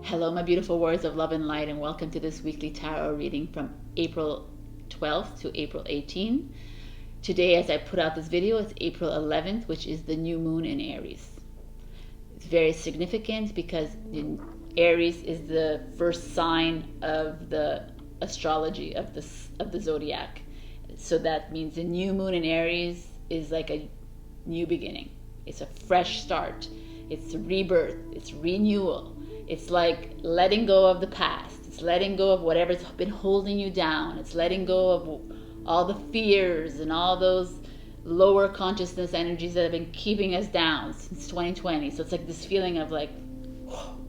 Hello, my beautiful warriors of love and light, and welcome to this weekly tarot reading from April 12th to April 18th. Today, as I put out this video, it's April 11th, which is the new moon in Aries. It's very significant because Aries is the first sign of the astrology of the zodiac. So that means the new moon in Aries is like a new beginning. It's a fresh start. It's a rebirth. It's renewal. It's like letting go of the past. It's letting go of whatever's been holding you down. It's letting go of all the fears and all those lower consciousness energies that have been keeping us down since 2020. So it's like this feeling of like,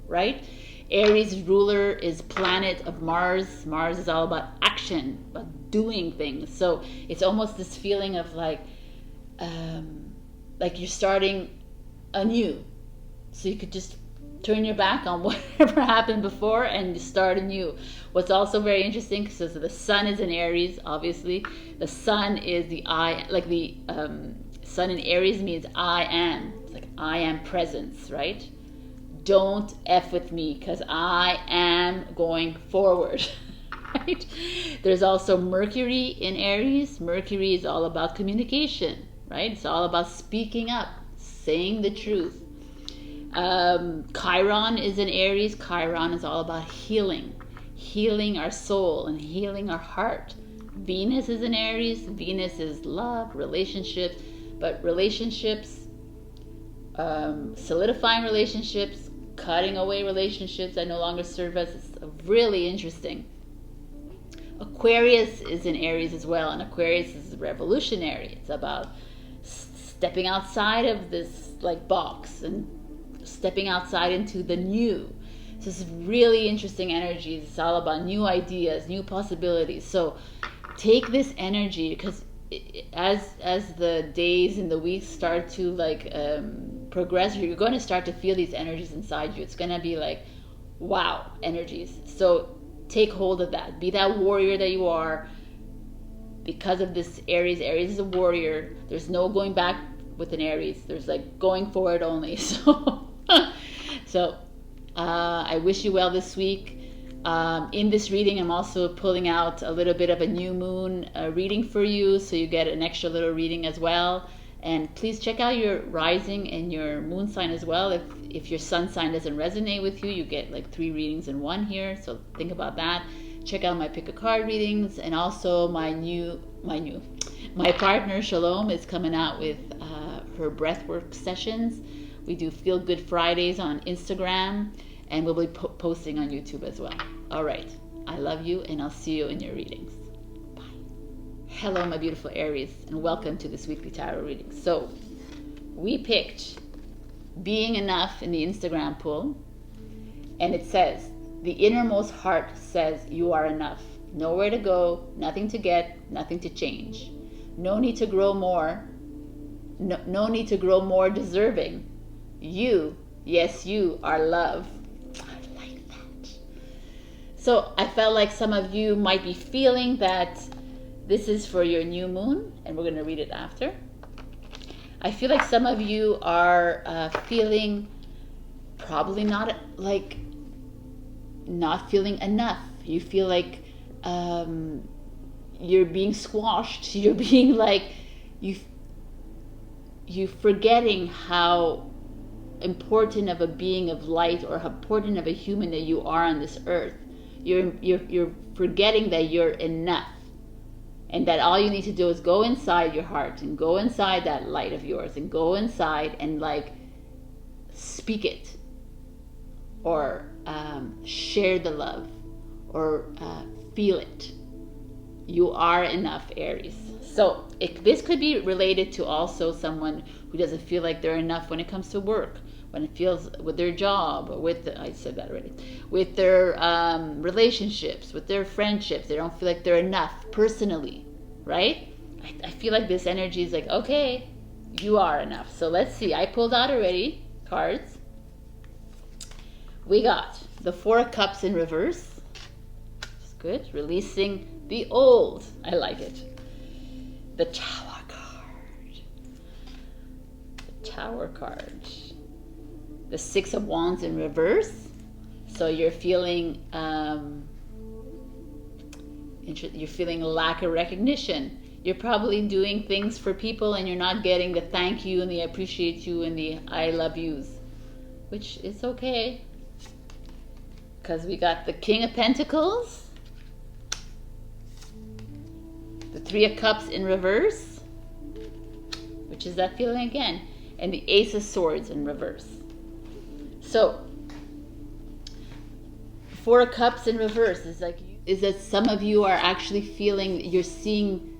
right? Aries ruler is planet of Mars. Mars is all about action, about doing things. So it's almost this feeling of like you're starting anew. So you could just turn your back on whatever happened before and start anew. What's also very interesting, because the sun is in Aries, obviously. The sun is the I, like the sun in Aries means I am. It's like I am presence, right? Don't F with me, because I am going forward, right? There's also Mercury in Aries. Mercury is all about communication, right? It's all about speaking up, saying the truth. Chiron is in Aries. Chiron is all about healing our soul and healing our heart. Venus is in Aries. Venus is love, relationships, but relationships, solidifying relationships, cutting away relationships that no longer serve us. It's really interesting. Aquarius is in Aries as well, and Aquarius is revolutionary. It's about stepping outside of this like box and stepping outside into the new. So it's really interesting energies. It's all about new ideas, new possibilities. So take this energy, because as the days and the weeks start to like progress, you're going to start to feel these energies inside you. It's going to be like wow energies. So take hold of that. Be that warrior that you are. Because of this Aries is a warrior. There's no going back with an Aries. There's like going forward only. So I wish you well this week. In this reading, I'm also pulling out a little bit of a new moon reading for you, so you get an extra little reading as well. And please check out your rising and your moon sign as well. If your sun sign doesn't resonate with you, you get like 3 readings in one here. So think about that. Check out my pick a card readings, and also my partner Shalom is coming out with her breathwork sessions. We do Feel Good Fridays on Instagram, and we'll be posting on YouTube as well. All right. I love you, and I'll see you in your readings. Bye. Hello, my beautiful Aries, and welcome to this weekly tarot reading. So we picked Being Enough in the Instagram poll, and it says, the innermost heart says you are enough. Nowhere to go, nothing to get, nothing to change. No need to grow more. No need to grow more deserving. You, yes, you are love. I like that. So I felt like some of you might be feeling that this is for your new moon, and we're going to read it after. I feel like some of you are feeling probably not feeling enough. You feel like you're being squashed. You're being like, you forgetting how important of a being of light, or how important of a human that you are on this earth. You're forgetting that you're enough, and that all you need to do is go inside your heart and go inside that light of yours and go inside and like speak it, or share the love, or feel it. You are enough, Aries. So this could be related to also someone who doesn't feel like they're enough when it comes to work, when it feels with their job, or I said that already, with their relationships, with their friendships. They don't feel like they're enough personally, right? I feel like this energy is like, okay, you are enough. So let's see. I pulled out already cards. We got the 4 of Cups in reverse. It's good. Releasing the old. I like it. The Tower card. The Tower card. The 6 of Wands in reverse. So you're feeling lack of recognition. You're probably doing things for people and you're not getting the thank you and the appreciate you and the I love yous, which is okay, because we got the King of Pentacles, the Three of Cups in reverse, which is that feeling again, and the Ace of Swords in reverse. So Four of Cups in reverse is that some of you are actually feeling, you're seeing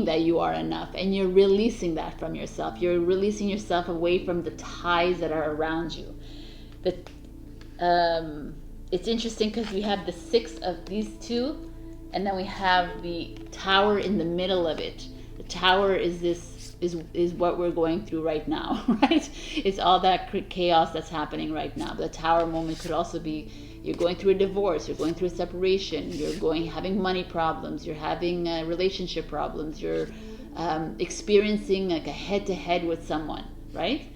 that you are enough, and you're releasing that from yourself. You're releasing yourself away from the ties that are around you. It's interesting because we have the 6 of these two, and then we have the Tower in the middle of it. The Tower is what we're going through right now, right? It's all that chaos that's happening right now. The Tower moment could also be you're going through a divorce, you're going through a separation, you're having money problems, you're having relationship problems, you're experiencing like a head-to-head with someone, right?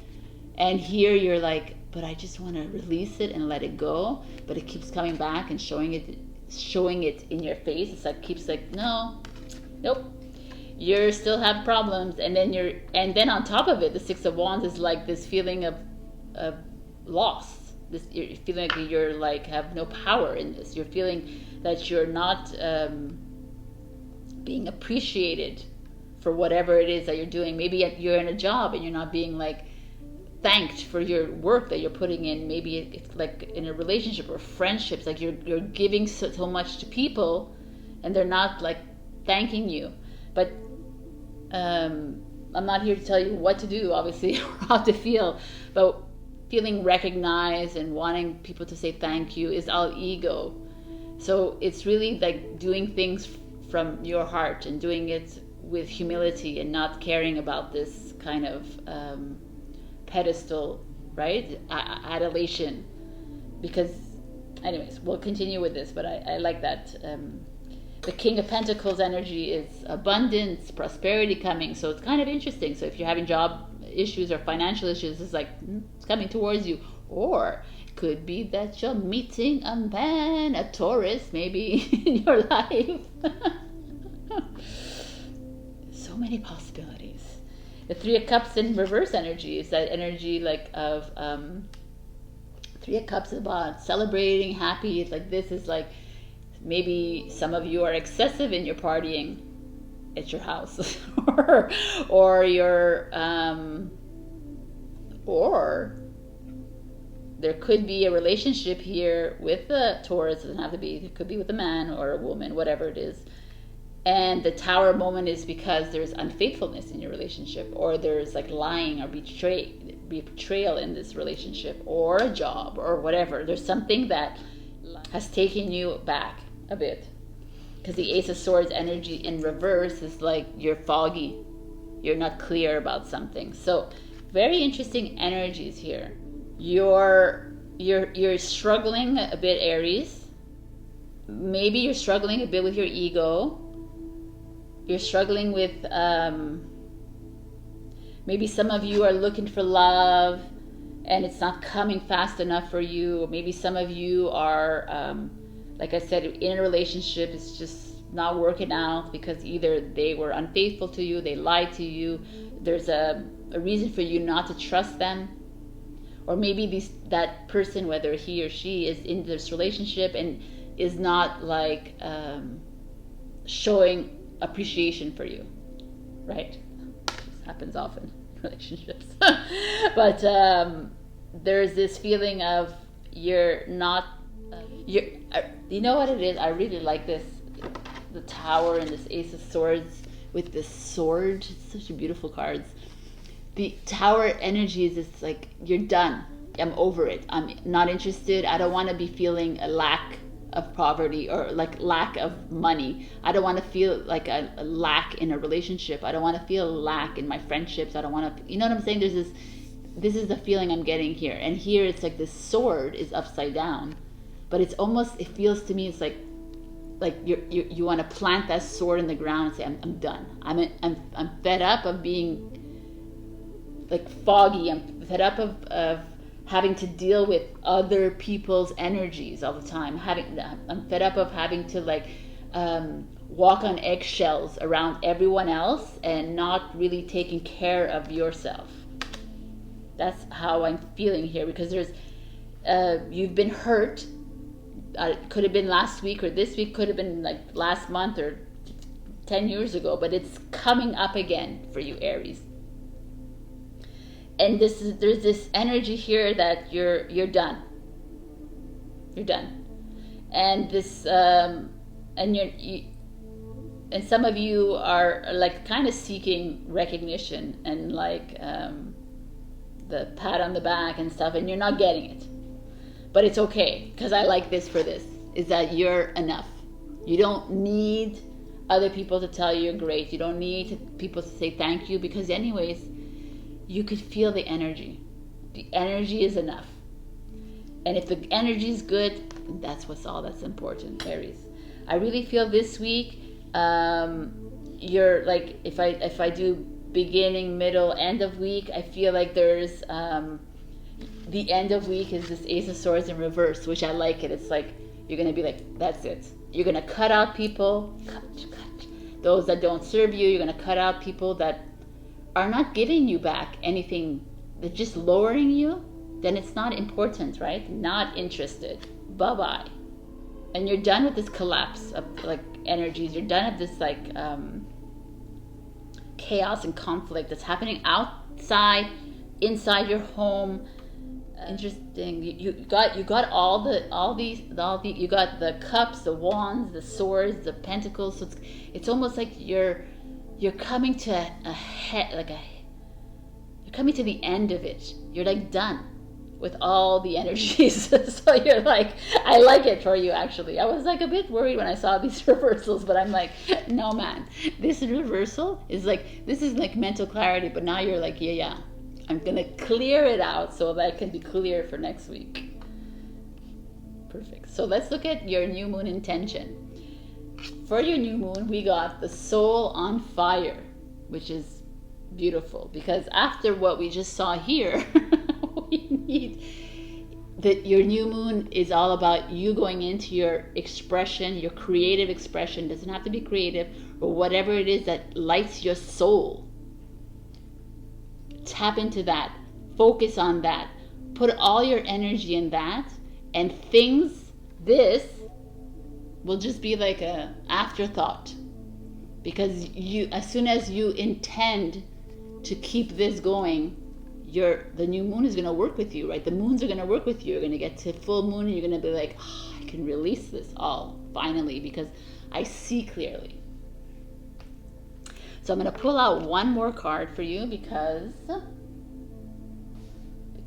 And here you're like, but I just want to release it and let it go, but it keeps coming back and showing it in your face. It's like keeps like, no, nope, you still have problems. And then on top of it, the 6 of Wands is like this feeling of loss. You're feeling like you're like have no power in this. You're feeling that you're not being appreciated for whatever it is that you're doing. Maybe you're in a job and you're not being like thanked for your work that you're putting in. Maybe it's like in a relationship or friendships, like you're giving so much to people and they're not like thanking you. But I'm not here to tell you what to do, obviously, or how to feel, but feeling recognized and wanting people to say thank you is all ego. So it's really like doing things from your heart and doing it with humility and not caring about this kind of pedestal, right? Adulation. Because anyways, we'll continue with this, but I like that. The King of Pentacles energy is abundance, prosperity coming. So it's kind of interesting. So if you're having job issues or financial issues, it's like it's coming towards you. Or it could be that you're meeting a man, a Taurus maybe in your life. So many possibilities. The Three of Cups in reverse energy is that energy like of Three of Cups is about celebrating, happy. It's like this is like maybe some of you are excessive in your partying at your house, or you're or there could be a relationship here with a Taurus. It doesn't have to be, it could be with a man or a woman, whatever it is. And the Tower moment is because there's unfaithfulness in your relationship, or there's like lying or betrayal in this relationship, or a job or whatever. There's something that has taken you back a bit. Because the Ace of Swords energy in reverse is like you're foggy, you're not clear about something. So very interesting energies here. You're struggling a bit, Aries. Maybe you're struggling a bit with your ego. You're struggling with maybe some of you are looking for love and it's not coming fast enough for you. Maybe some of you are like I said, in a relationship, it's just not working out because either they were unfaithful to you, they lied to you, there's a reason for you not to trust them. Or maybe that person, whether he or she is in this relationship and is not like showing appreciation for you, right? This happens often in relationships. But there's this feeling of you're not, you know what it is? I really like this, the Tower and this Ace of Swords with this sword. It's such a beautiful cards. The Tower energy is just like, you're done. I'm over it. I'm not interested. I don't want to be feeling a lack of poverty or like lack of money. I don't want to feel like a lack in a relationship. I don't want to feel a lack in my friendships. I don't want to, you know what I'm saying? There's this is the feeling I'm getting here. And here it's like this sword is upside down, but it's almost, it feels to me, it's like you want to plant that sword in the ground and say, I'm done. I'm fed up of being like foggy. I'm fed up of having to deal with other people's energies all the time. I'm fed up of having to like walk on eggshells around everyone else and not really taking care of yourself. That's how I'm feeling here, because there's you've been hurt. Could have been last week or this week, could have been like last month or 10 years ago, but it's coming up again for you, Aries. And there's this energy here that you're done. You're done. And this and and some of you are like kind of seeking recognition and like the pat on the back and stuff, and you're not getting it. But it's okay, because I like this for this, is that you're enough. You don't need other people to tell you you're great. You don't need people to say thank you, because anyways, you could feel the energy. The energy is enough. And if the energy is good, that's that's important, Aries. I really feel this week, you're like, if I do beginning, middle, end of week, I feel like there's the end of week is this Ace of Swords in reverse, which I like it. It's like you're gonna be like, that's it. You're gonna cut out people, cut. Those that don't serve you. You're gonna cut out people that are not giving you back anything. They're just lowering you. Then it's not important, right? Not interested. Bye-bye. And you're done with this collapse of like energies. You're done with this like chaos and conflict that's happening outside, inside your home. Interesting. You got you got the cups, the wands, the swords, the pentacles. So it's almost like you're coming to you're coming to the end of it. You're like done with all the energies. So you're like, I like it for you, actually. I was like a bit worried when I saw these reversals, but I'm like, no man, this reversal is like, this is like mental clarity, but now you're like, yeah, I'm gonna clear it out so that it can be clear for next week. Perfect. So let's look at your new moon intention. For your new moon, we got the soul on fire, which is beautiful, because after what we just saw here, we need that your new moon is all about you going into your expression, your creative expression. Doesn't have to be creative, but whatever it is that lights your soul. Tap into that, focus on that, put all your energy in that, and this will just be like a afterthought, because as soon as you intend to keep this going, the new moon is going to work with you, right? The moons are going to work with you. You're going to get to full moon and you're going to be like, oh, I can release this all finally, because I see clearly. So I'm going to pull out one more card for you because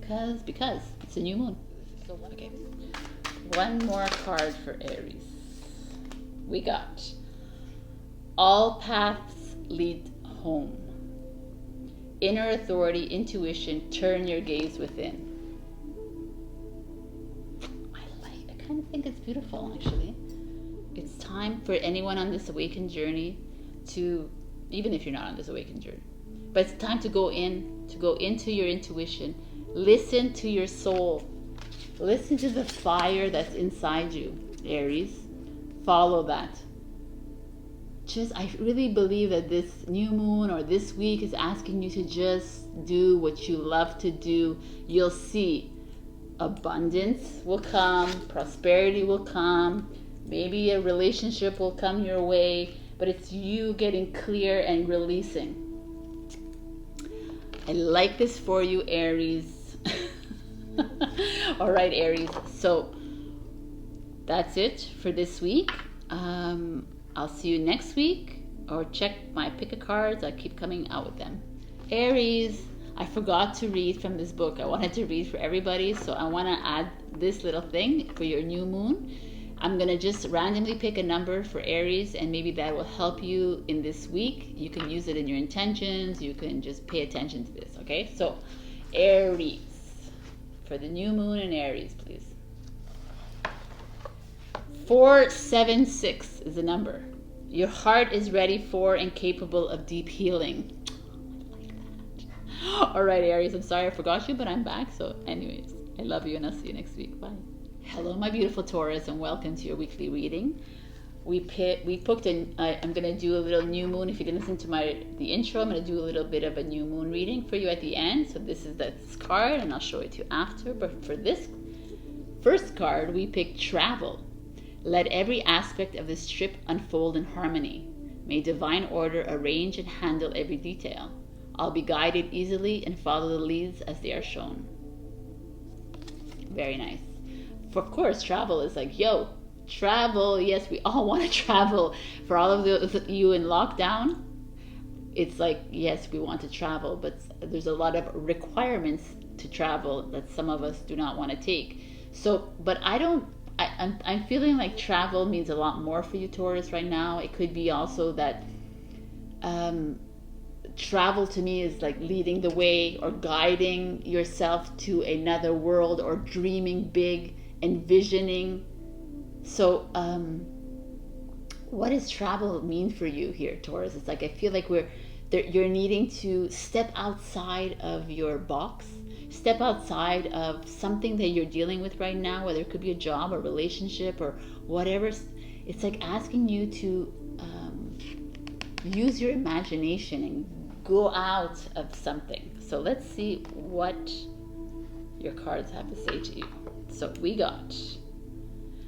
it's a new moon. Okay. One more card for Aries. We got all paths lead home. Inner authority, intuition, turn your gaze within. I kind of think it's beautiful, actually. It's time for anyone on this awakened journey to, even if you're not on this awakened journey, but it's time to go into your intuition. Listen to your soul. Listen to the fire that's inside you, Aries. Follow that. I really believe that this new moon or this week is asking you to just do what you love to do. You'll see abundance will come, prosperity will come, maybe a relationship will come your way, but it's you getting clear and releasing. I like this for you, Aries. All right, Aries. So that's it for this week. I'll see you next week, or check my pick a cards. I keep coming out with them. Aries, I forgot to read from this book. I wanted to read for everybody, so I want to add this little thing for your new moon. I'm going to just randomly pick a number for Aries, and maybe that will help you in this week. You can use it in your intentions. You can just pay attention to this, okay? So, Aries, for the new moon in Aries, please. 476 is the number. Your heart is ready for and capable of deep healing. I like that. All right, Aries, I'm sorry I forgot you, but I'm back. So anyways, I love you, and I'll see you next week. Bye. Hello, my beautiful Taurus, and welcome to your weekly reading. I'm gonna do a little new moon. If you can listen to the intro, I'm gonna do a little bit of a new moon reading for you at the end. So this is this card, and I'll show it to you after. But for this first card, we picked travel. Let every aspect of this trip unfold in harmony. May divine order arrange and handle every detail. I'll be guided easily and follow the leads as they are shown. Very nice. Of course, travel is like, yo, travel. Yes, we all want to travel. For all of you in lockdown, it's like, yes, we want to travel, but there's a lot of requirements to travel that some of us do not want to take. So, but I'm feeling like travel means a lot more for you, Taurus, right now. It could be also that travel to me is like leading the way or guiding yourself to another world or dreaming big, envisioning. So what does travel mean for you here, Taurus? It's like I feel like you're needing to step outside of your box, step outside of something that you're dealing with right now, whether it could be a job or relationship or whatever. It's like asking you to use your imagination and go out of something. So let's see what your cards have to say to you. So we got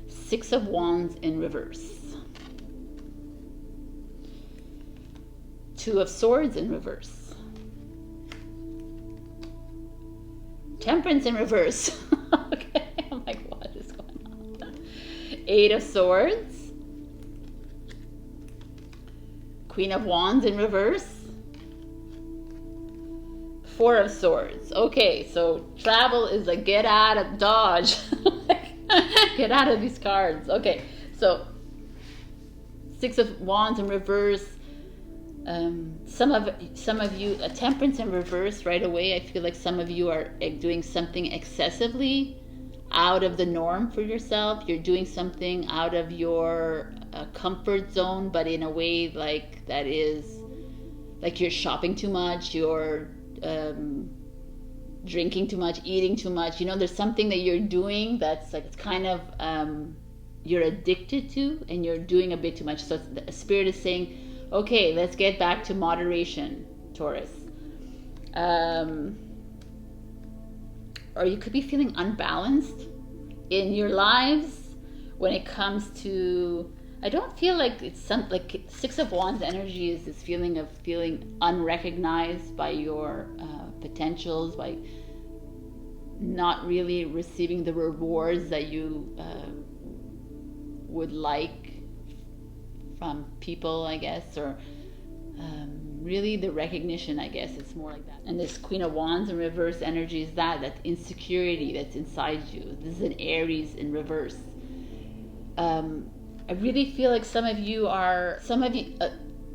6 of Wands in reverse, 2 of Swords in reverse, Temperance in reverse. Okay, I'm like, what is going on? 8 of Swords, Queen of Wands in reverse, 4 of Swords. Okay, so travel is like get out of Dodge. Get out of these cards. Okay, so 6 of Wands in reverse. Some of you, a Temperance in reverse right away. I feel like some of you are doing something excessively out of the norm for yourself. You're doing something out of your comfort zone, but in a way like that is like you're shopping too much, you're drinking too much, eating too much. You know, there's something that you're doing that's like it's kind of you're addicted to, and you're doing a bit too much. So the spirit is saying, okay, let's get back to moderation, Taurus. Or you could be feeling unbalanced in your lives when it comes to, I don't feel like it's like 6 of Wands energy is this feeling of feeling unrecognized by your potentials, by not really receiving the rewards that you would like from people, I guess, or really the recognition, I guess. It's more like that. And this Queen of Wands in reverse energy is that insecurity that's inside you. This is an Aries in reverse. I really feel like some of you,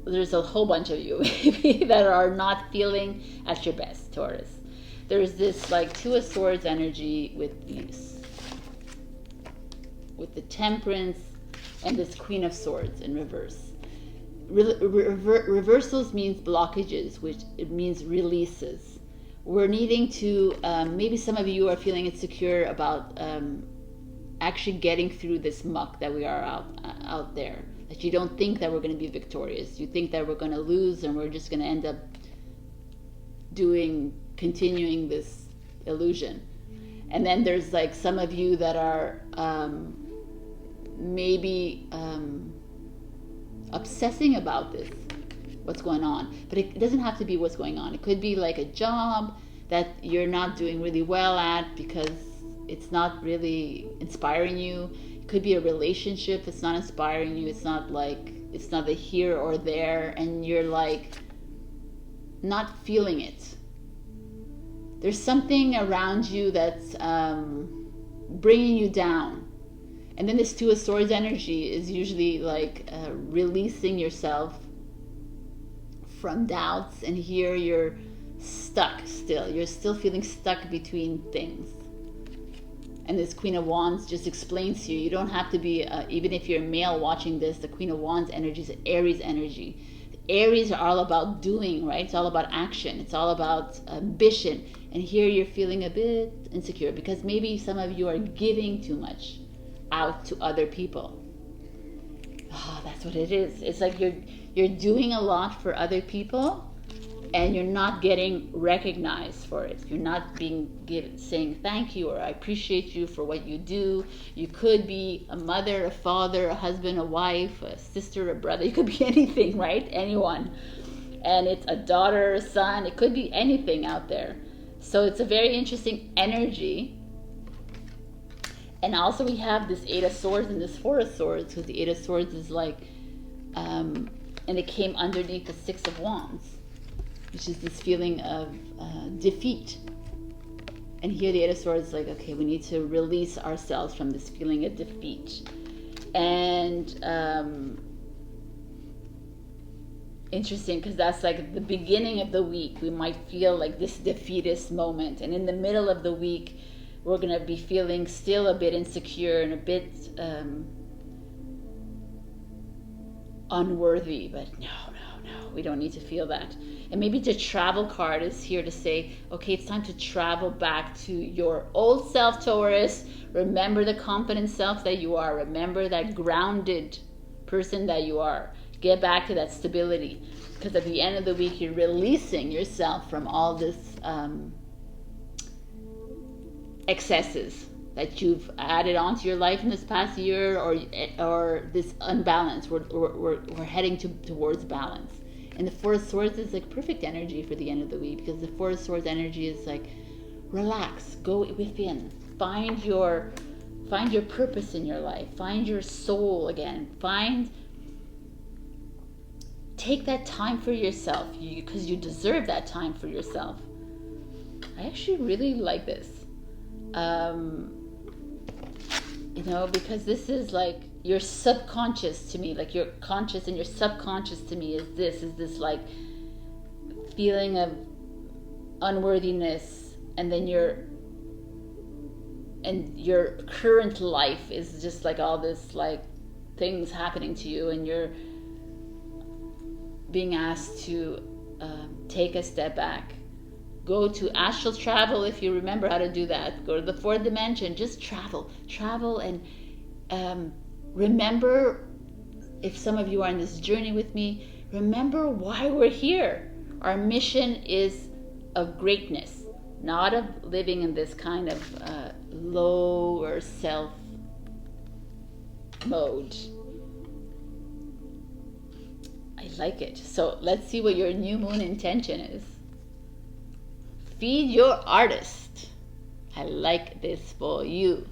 there's a whole bunch of you maybe that are not feeling at your best, Taurus. There's this like 2 of Swords energy with the Temperance and this Queen of Swords in reverse. Reversals means blockages, which it means releases. We're needing to, maybe some of you are feeling insecure about actually getting through this muck that we are out there. That you don't think that we're going to be victorious. You think that we're going to lose and we're just going to end up continuing this illusion. And then there's like some of you that are maybe obsessing about this, what's going on. But it doesn't have to be what's going on. It could be like a job that you're not doing really well at because it's not really inspiring you. It could be a relationship that's not inspiring you. It's not the here or there, and you're like not feeling it. There's something around you that's bringing you down. And then this 2 of Swords energy is usually like releasing yourself from doubts, and here you're stuck still. You're still feeling stuck between things. And this Queen of Wands just explains to you, you don't have to be, even if you're a male watching this, the Queen of Wands energy is Aries energy. Aries are all about doing, right? It's all about action. It's all about ambition. And here you're feeling a bit insecure because maybe some of you are giving too much out to other people. Oh, that's what it is. It's like you're doing a lot for other people and you're not getting recognized for it. You're not saying thank you or I appreciate you for what you do. You could be a mother, a father, a husband, a wife, a sister, a brother. You could be anything, right? Anyone. And it's a daughter, a son. It could be anything out there. So it's a very interesting energy. And also we have this Eight of Swords and this Four of Swords, because the Eight of Swords is like, and it came underneath the Six of Wands, which is this feeling of defeat. And here the Eight of Swords is like, okay, we need to release ourselves from this feeling of defeat. And interesting, because that's like the beginning of the week. We might feel like this defeatist moment. And in the middle of the week, we're going to be feeling still a bit insecure and a bit unworthy. But no, we don't need to feel that. And maybe the travel card is here to say, okay, it's time to travel back to your old self, Taurus. Remember the confident self that you are. Remember that grounded person that you are. Get back to that stability. Because at the end of the week, you're releasing yourself from all this excesses that you've added onto your life in this past year, or this unbalance. We're heading towards balance. And the Four of Swords is like perfect energy for the end of the week, because the Four of Swords energy is like, relax, go within, find your purpose in your life, find your soul again, take that time for yourself, because you deserve that time for yourself. I actually really like this. Because this is like your subconscious to me, like your conscious and your subconscious to me is this like feeling of unworthiness, and then your current life is just like all this like things happening to you, and you're being asked to take a step back. Go to astral travel if you remember how to do that. Go to the fourth dimension. Just travel, and remember, if some of you are on this journey with me, remember why we're here. Our mission is of greatness, not of living in this kind of lower self mode. I like it. So let's see what your new moon intention is. Feed your artist. I like this for you.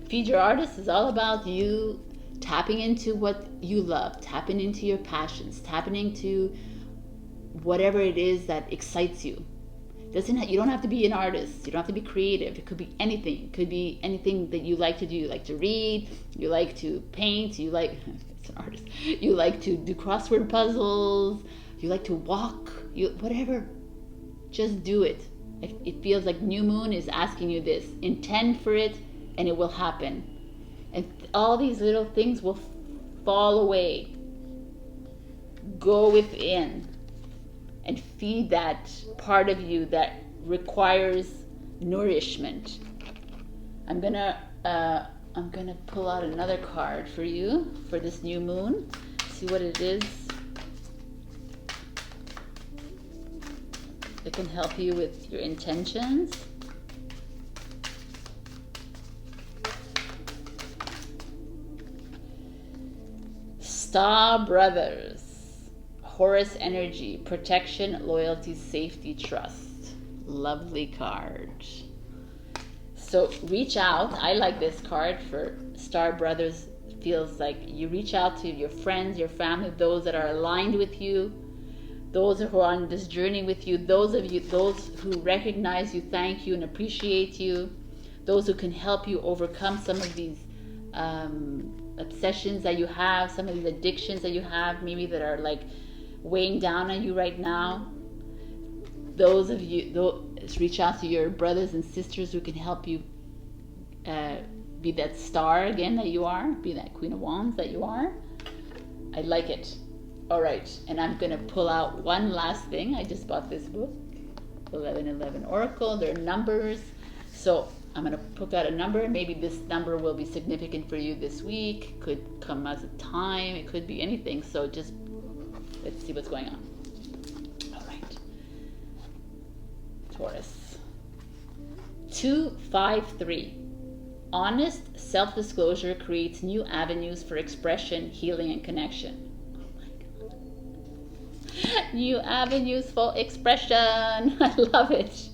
Feed your artist is all about you tapping into what you love, tapping into your passions, tapping into whatever it is that excites you. You don't have to be an artist. You don't have to be creative. It could be anything. It could be anything that you like to do. You like to read. You like to paint. You like, it's an artist. You like to do crossword puzzles. You like to walk. Whatever. Just do it. It feels like new moon is asking you this. Intend for it, and it will happen. And all these little things will fall away. Go within and feed that part of you that requires nourishment. I'm gonna pull out another card for you for this new moon. See what it is. It can help you with your intentions. Star Brothers. Horus energy, protection, loyalty, safety, trust. Lovely card. So reach out. I like this card for Star Brothers. Feels like you reach out to your friends, your family, those that are aligned with you, those who are on this journey with you, those who recognize you, thank you, and appreciate you, those who can help you overcome some of these obsessions that you have, some of these addictions that you have, maybe that are like weighing down on you right now. Those of you, reach out to your brothers and sisters who can help you be that star again that you are, be that Queen of Wands that you are. I like it. All right, and I'm going to pull out one last thing. I just bought this book, 1111 Oracle. They're numbers. So I'm going to put out a number. Maybe this number will be significant for you this week. Could come as a time. It could be anything. So just let's see what's going on. All right. Taurus. 253. Honest self-disclosure creates new avenues for expression, healing, and connection. New avenues for expression. I love it.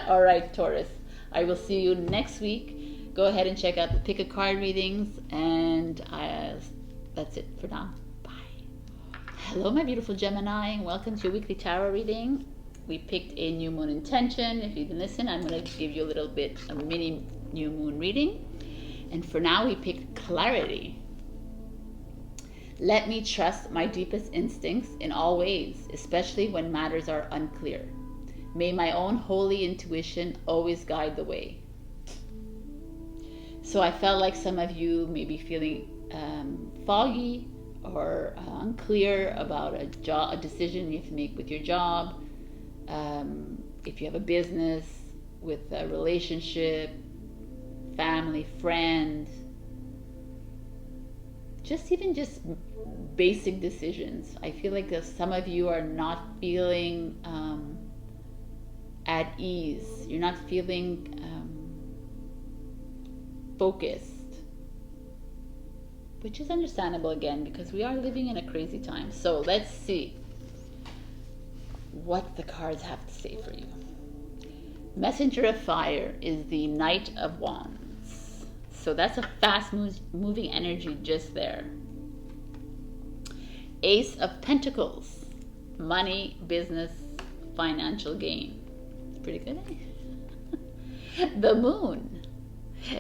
All right, Taurus. I will see you next week. Go ahead and check out the pick a card readings, and that's it for now. Bye. Hello, my beautiful Gemini. Welcome to your weekly tarot reading. We picked a new moon intention. If you didn't listen, I'm going to give you a little bit of a mini new moon reading. And for now, we picked clarity. Let me trust my deepest instincts in all ways, especially when matters are unclear. May my own holy intuition always guide the way. So I felt like some of you may be feeling foggy or unclear about a decision you have to make with your job. If you have a business, with a relationship, family, friend, just basic decisions. I feel like some of you are not feeling at ease. You're not feeling focused, which is understandable again because we are living in a crazy time. So let's see what the cards have to say for you. Messenger of Fire is the Knight of Wands. So that's a fast moving energy just there. Ace of Pentacles, money, business, financial gain. Pretty good, eh? The Moon.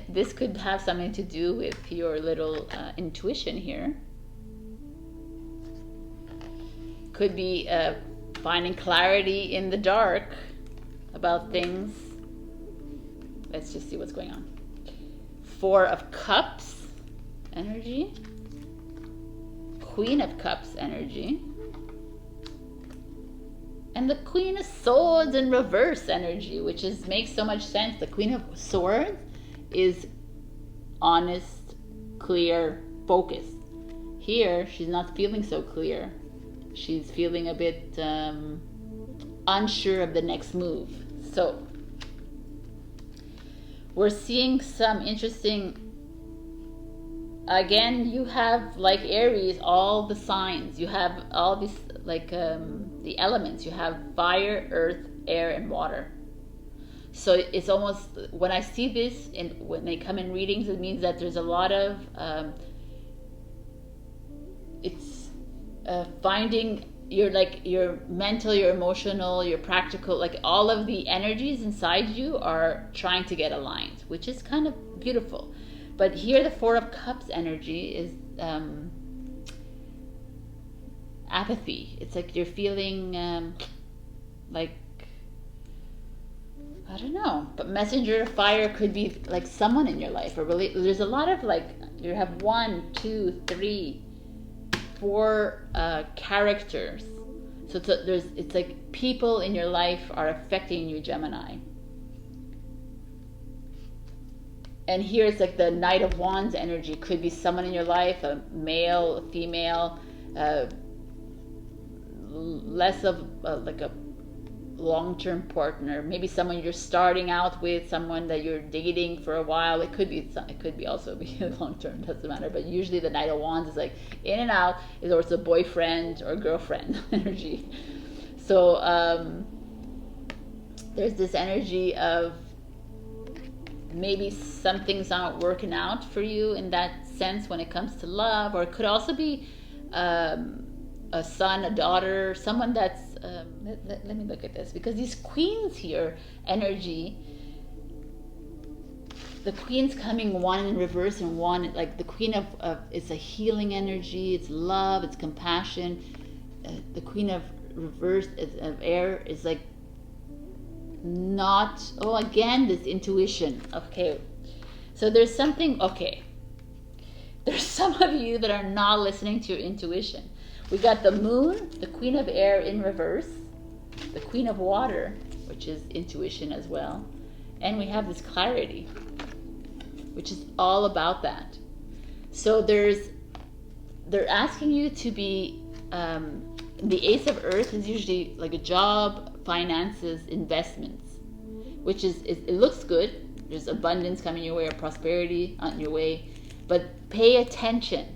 This could have something to do with your little intuition here. Could be finding clarity in the dark about things. Let's just see what's going on. Four of Cups energy. Queen of Cups energy. And the Queen of Swords in reverse energy, which makes so much sense. The Queen of Swords is honest, clear, focused. Here, she's not feeling so clear. She's feeling a bit unsure of the next move. So we're seeing some interesting, again, you have like Aries, all the signs. You have all these like the elements. You have fire, earth, air, and water. So it's almost, when I see this and when they come in readings, it means that there's a lot of finding your mental, your emotional, your practical, like all of the energies inside you are trying to get aligned, which is kind of beautiful. But here the Four of Cups energy is apathy. It's like you're feeling like, I don't know, but Messenger of Fire could be like someone in your life, or really, there's a lot of like, you have 1, 2, 3, 4 characters. So it's like people in your life are affecting you, Gemini. And here it's like the Knight of Wands energy. Could be someone in your life, a male, a female, less of like a long-term partner, maybe someone you're starting out with, someone that you're dating for a while. It could be also be long-term, doesn't matter, but usually the Knight of Wands is like in and out, is also boyfriend or girlfriend energy. So there's this energy of maybe something's not working out for you in that sense when it comes to love, or it could also be a son, a daughter, someone that's let me look at this, because these queens here energy, the queen's coming one in reverse and one, like the Queen of it's a healing energy, it's love, it's compassion. The Queen of reverse of air is like not, again this intuition. Okay, so there's something, there's some of you that are not listening to your intuition. We got the moon, the queen of air in reverse, the queen of water, which is intuition as well. And we have this clarity, which is all about that. So they're asking you to be, the ace of earth is usually like a job, finances, investments, which is, it looks good. There's abundance coming your way or prosperity on your way, but pay attention.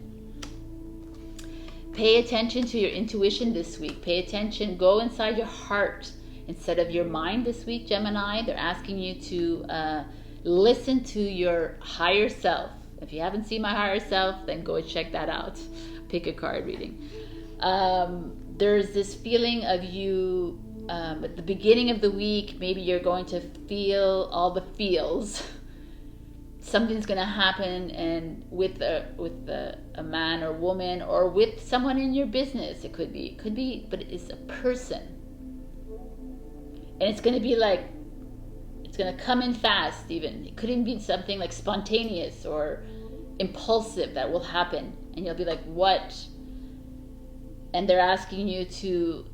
Pay attention to your intuition this week. Pay attention, go inside your heart instead of your mind this week, Gemini. They're asking you to listen to your higher self. If you haven't seen my higher self, then go check that out. Pick a card reading. There's this feeling of you at the beginning of the week, maybe you're going to feel all the feels. Something's going to happen, and with a man or woman, or with someone in your business. It could be, but it's a person. And it's going to be like, it's going to come in fast even. It could even be something like spontaneous or impulsive that will happen. And you'll be like, what? And they're asking you to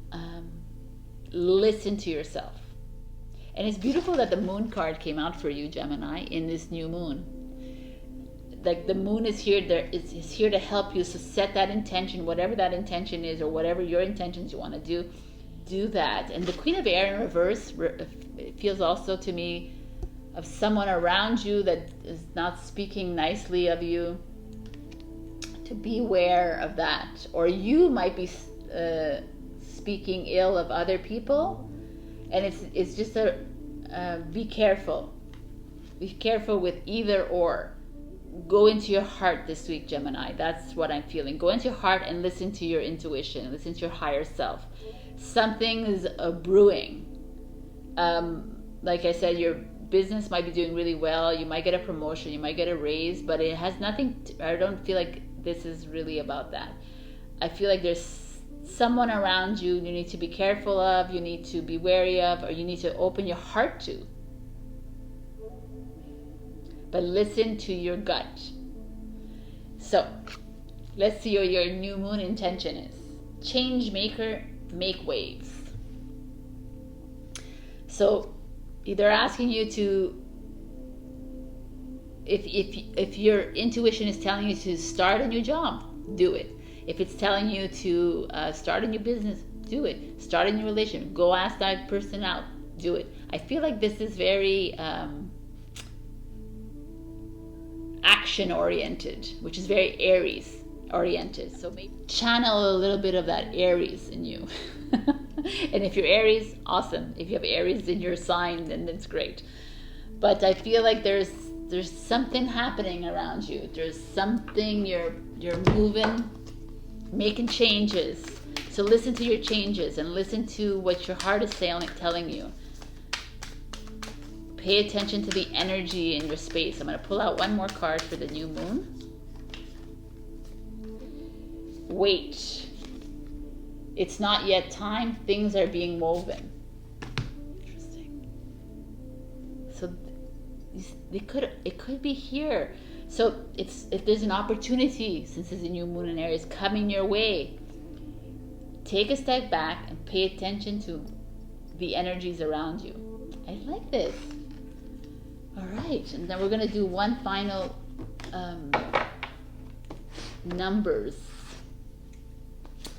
listen to yourself. And it's beautiful that the moon card came out for you, Gemini, in this new moon. Like the moon is here, is here to help you. So set that intention, whatever that intention is, or whatever your intentions you want to do that. And the queen of air in reverse, it feels also to me of someone around you that is not speaking nicely of you. To be aware of that. Or you might be speaking ill of other people, and it's just be careful. Be careful with either or. Go into your heart this week, Gemini. That's what I'm feeling. Go into your heart and listen to your intuition. Listen to your higher self. Something is brewing. Like I said, your business might be doing really well. You might get a promotion. You might get a raise, but it has nothing. I don't feel like this is really about that. I feel like there's someone around you need to be careful of, you need to be wary of, or you need to open your heart to. But listen to your gut. So, let's see what your new moon intention is. Change maker, make waves. So, they're asking you to, if your intuition is telling you to start a new job, do it. If it's telling you to start a new business, do it. Start a new relationship. Go ask that person out. Do it. I feel like this is very action-oriented, which is very Aries oriented. So maybe channel a little bit of that Aries in you. And if you're Aries, awesome. If you have Aries in your sign, then that's great. But I feel like there's something happening around you. There's something you're moving, making changes. So listen to your changes and listen to what your heart is telling you. Pay attention to the energy in your space. I'm going to pull out one more card for the new moon. Wait. It's not yet time. Things are being woven. Interesting. So it could be here. So if there's an opportunity, since it's a new moon in Aries coming your way, take a step back and pay attention to the energies around you. I like this. All right, and then we're going to do one final numbers.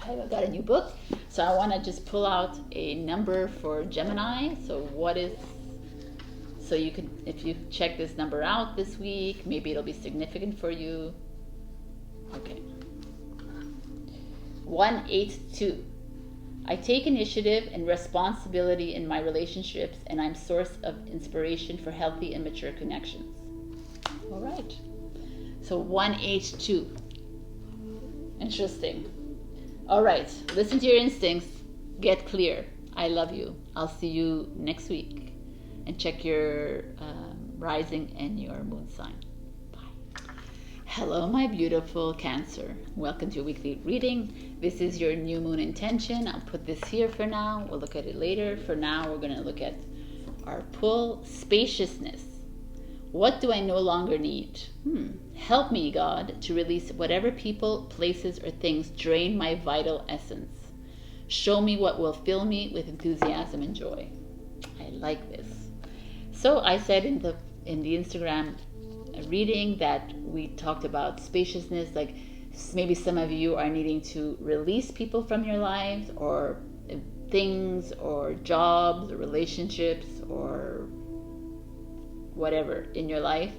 I've got a new book, so I want to just pull out a number for Gemini. So you can, if you check this number out this week, maybe it'll be significant for you. Okay. 182. I take initiative and responsibility in my relationships, and I'm source of inspiration for healthy and mature connections. All right. So 182. Interesting. All right. Listen to your instincts. Get clear. I love you. I'll see you next week. And check your rising and your moon sign. Bye. Hello, my beautiful Cancer. Welcome to your weekly reading. This is your new moon intention. I'll put this here for now. We'll look at it later. For now, we're going to look at our pull. Spaciousness. What do I no longer need? Help me, God, to release whatever people, places, or things drain my vital essence. Show me what will fill me with enthusiasm and joy. I like this. So I said in the Instagram reading that we talked about spaciousness, like maybe some of you are needing to release people from your lives, or things, or jobs, or relationships, or whatever in your life,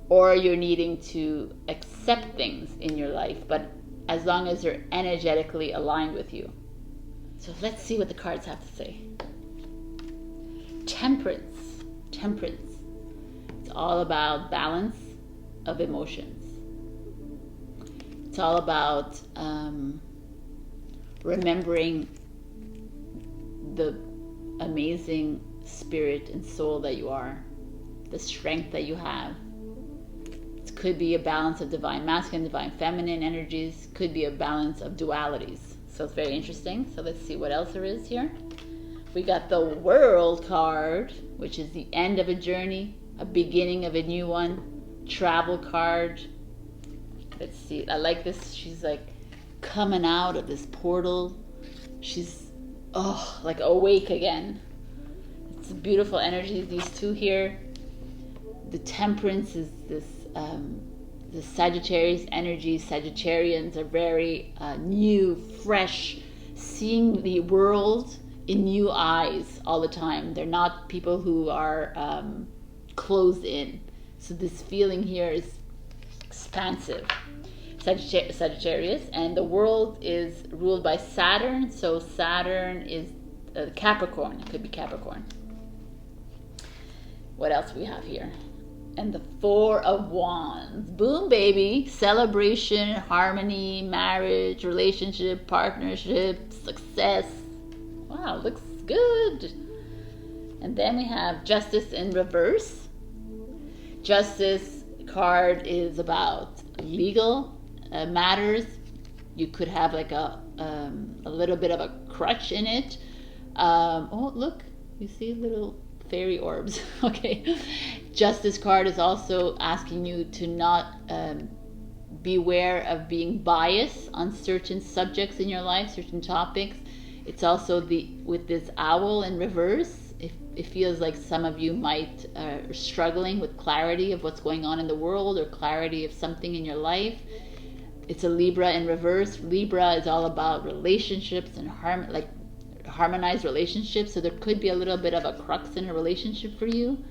or you're needing to accept things in your life, but as long as they're energetically aligned with you. So let's see what the cards have to say. Temperance. It's all about balance of emotions. It's all about remembering the amazing spirit and soul that you are, the strength that you have. It could be a balance of divine masculine, divine feminine energies. Could be a balance of dualities. So it's very interesting. So let's see what else there is here. We got the World card, which is the end of a journey, a beginning of a new one. Travel card. Let's see. I like this. She's like coming out of this portal. She's like awake again. It's a beautiful energy. These two here. The Temperance is this the Sagittarius energy. Sagittarians are very new, fresh, seeing the world in new eyes all the time. They're not people who are closed in. So this feeling here is expansive. Sagittarius, and the World is ruled by Saturn. So Saturn is Capricorn. It could be Capricorn. What else we have here? And the Four of Wands. Boom, baby. Celebration, harmony, marriage, relationship, partnership, success. Wow, looks good. And then we have Justice in reverse. Justice card is about legal matters. You could have like a little bit of a crutch in it. Oh, look, you see little fairy orbs. Okay. Justice card is also asking you to not beware of being biased on certain subjects in your life, certain topics. It's also with this owl in reverse. It feels like some of you might are struggling with clarity of what's going on in the world, or clarity of something in your life. It's a Libra in reverse. Libra is all about relationships and harmonized relationships. So there could be a little bit of a crux in a relationship for you.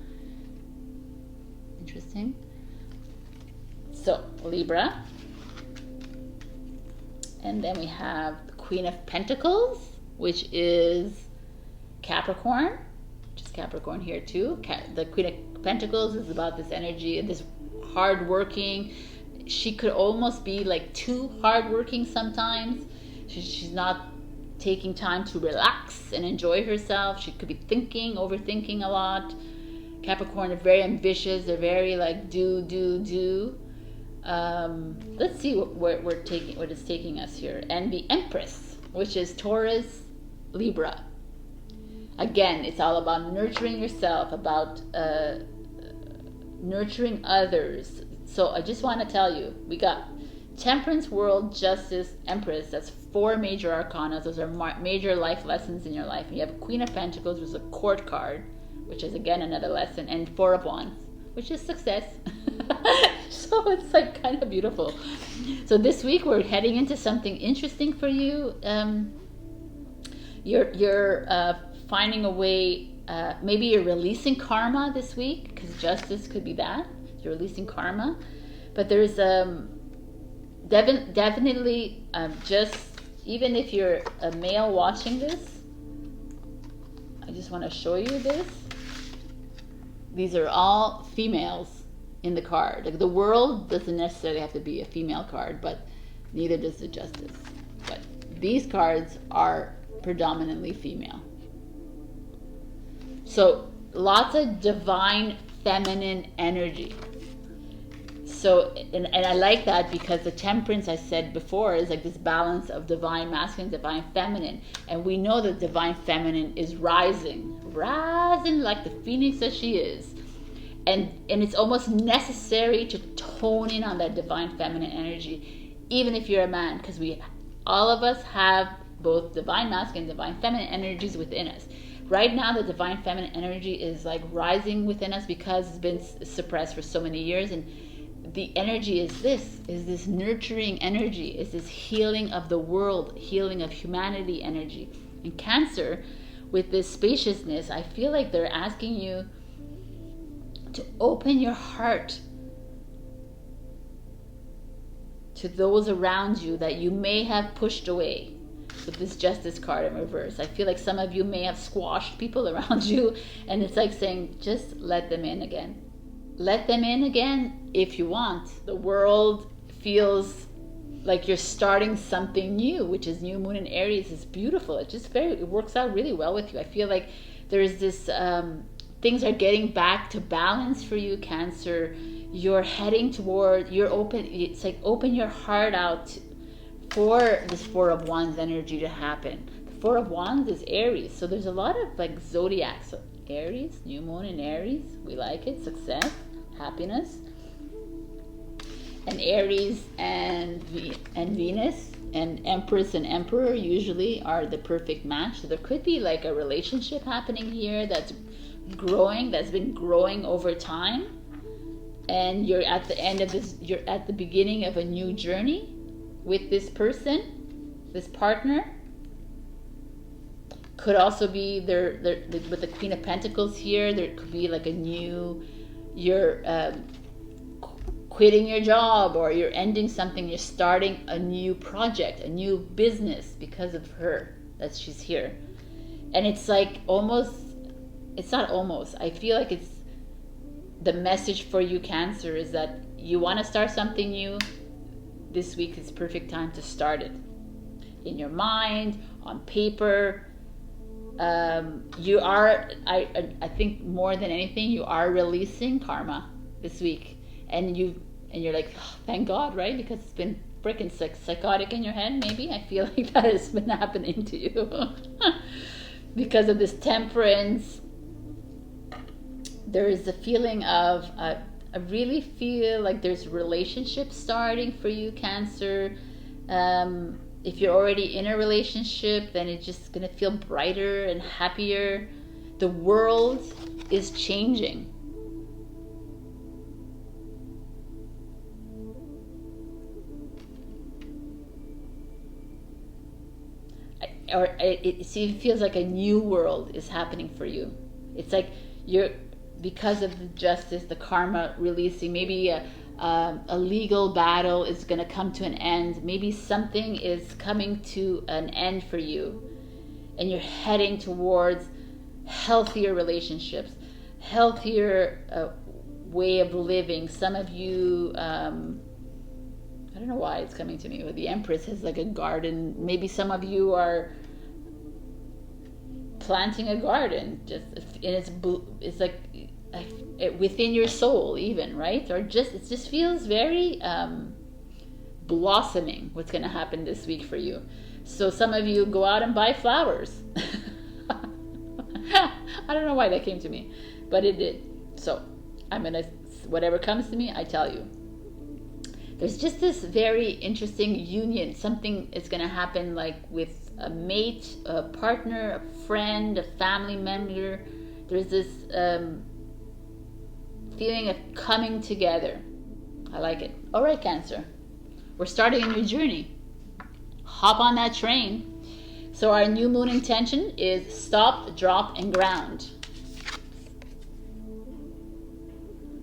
Interesting. So Libra. And then we have the Queen of Pentacles, which is Capricorn. Which is Capricorn here too. The Queen of Pentacles is about this energy and this hardworking. She could almost be like too hardworking sometimes. She's not taking time to relax and enjoy herself. She could be overthinking a lot. Capricorn are very ambitious. They're very like do. Let's see what it's taking us here. And the Empress, which is Taurus, Libra. Again, it's all about nurturing yourself, about nurturing others. So I just want to tell you, we got Temperance, World, Justice, Empress. That's 4 major arcana. Those are major life lessons in your life. And you have Queen of Pentacles, which is a Court card, which is again another lesson, and Four of Wands, which is success. So it's like kind of beautiful. So this week we're heading into something interesting for you. You're finding a way. Maybe you're releasing karma this week, because Justice could be that. You're releasing karma, but there's definitely just, even if you're a male watching this, I just want to show you this. These are all females in the card. Like the World doesn't necessarily have to be a female card, but neither does the Justice. But these cards are predominantly female. So lots of divine feminine energy. So, and I like that, because the Temperance, I said before, is like this balance of divine masculine, divine feminine. And we know that divine feminine is rising like the phoenix that she is. and it's almost necessary to tone in on that divine feminine energy, even if you're a man, because all of us have both divine masculine and divine feminine energies within us. Right now, the divine feminine energy is like rising within us because it's been suppressed for so many years, and the energy is this nurturing energy, is this healing of the world, healing of humanity energy. In Cancer, with this spaciousness, I feel like they're asking you to open your heart to those around you that you may have pushed away. With this Justice card in reverse, I feel like some of you may have squashed people around you, and it's like saying, just let them in again. Let them in again if you want. The world feels like you're starting something new, which is new moon in Aries. Is beautiful. It works out really well with you. I feel like there's this things are getting back to balance for you, Cancer. You're heading toward, it's like open your heart out for this Four of Wands energy to happen. The Four of Wands is Aries, so there's a lot of like zodiac. So Aries, new moon in Aries, we like it. Success, happiness, and Aries and Venus and Empress and Emperor usually are the perfect match. So there could be like a relationship happening here that's growing, that's been growing over time, and you're at the end of this. You're at the beginning of a new journey with this person, this partner. Could also be there with the Queen of Pentacles here. There could be like a new, you're quitting your job, or you're ending something. You're starting a new project, a new business because of her, that she's here. And it's like almost, it's not almost, I feel like it's the message for you, Cancer, is that you want to start something new. This week is perfect time to start it. In your mind, on paper. You are, I think more than anything, you are releasing karma this week. And you're like, oh, thank God, right? Because it's been freaking psychotic in your head, maybe. I feel like that has been happening to you. Because of this Temperance, there is a feeling of, I really feel like there's relationships starting for you, Cancer. If you're already in a relationship, then it's just going to feel brighter and happier. The world is changing. It feels like a new world is happening for you. It's like you're, because of the Justice, the karma releasing, maybe a legal battle is going to come to an end. Maybe something is coming to an end for you, and you're heading towards healthier relationships, healthier way of living. Some of you, I don't know why it's coming to me, but the Empress has like a garden. Maybe some of you are planting a garden, just, and it's like within your soul even, right? Or just, it just feels very blossoming what's going to happen this week for you. So some of you go out and buy flowers. I don't know why that came to me, but it did. So I'm going to, whatever comes to me, I tell you. There's just this very interesting union. Something is going to happen, like with a mate, a partner, a friend, a family member. There's this feeling of coming together. I like it. All right, Cancer. We're starting a new journey. Hop on that train. So our new moon intention is stop, drop, and ground.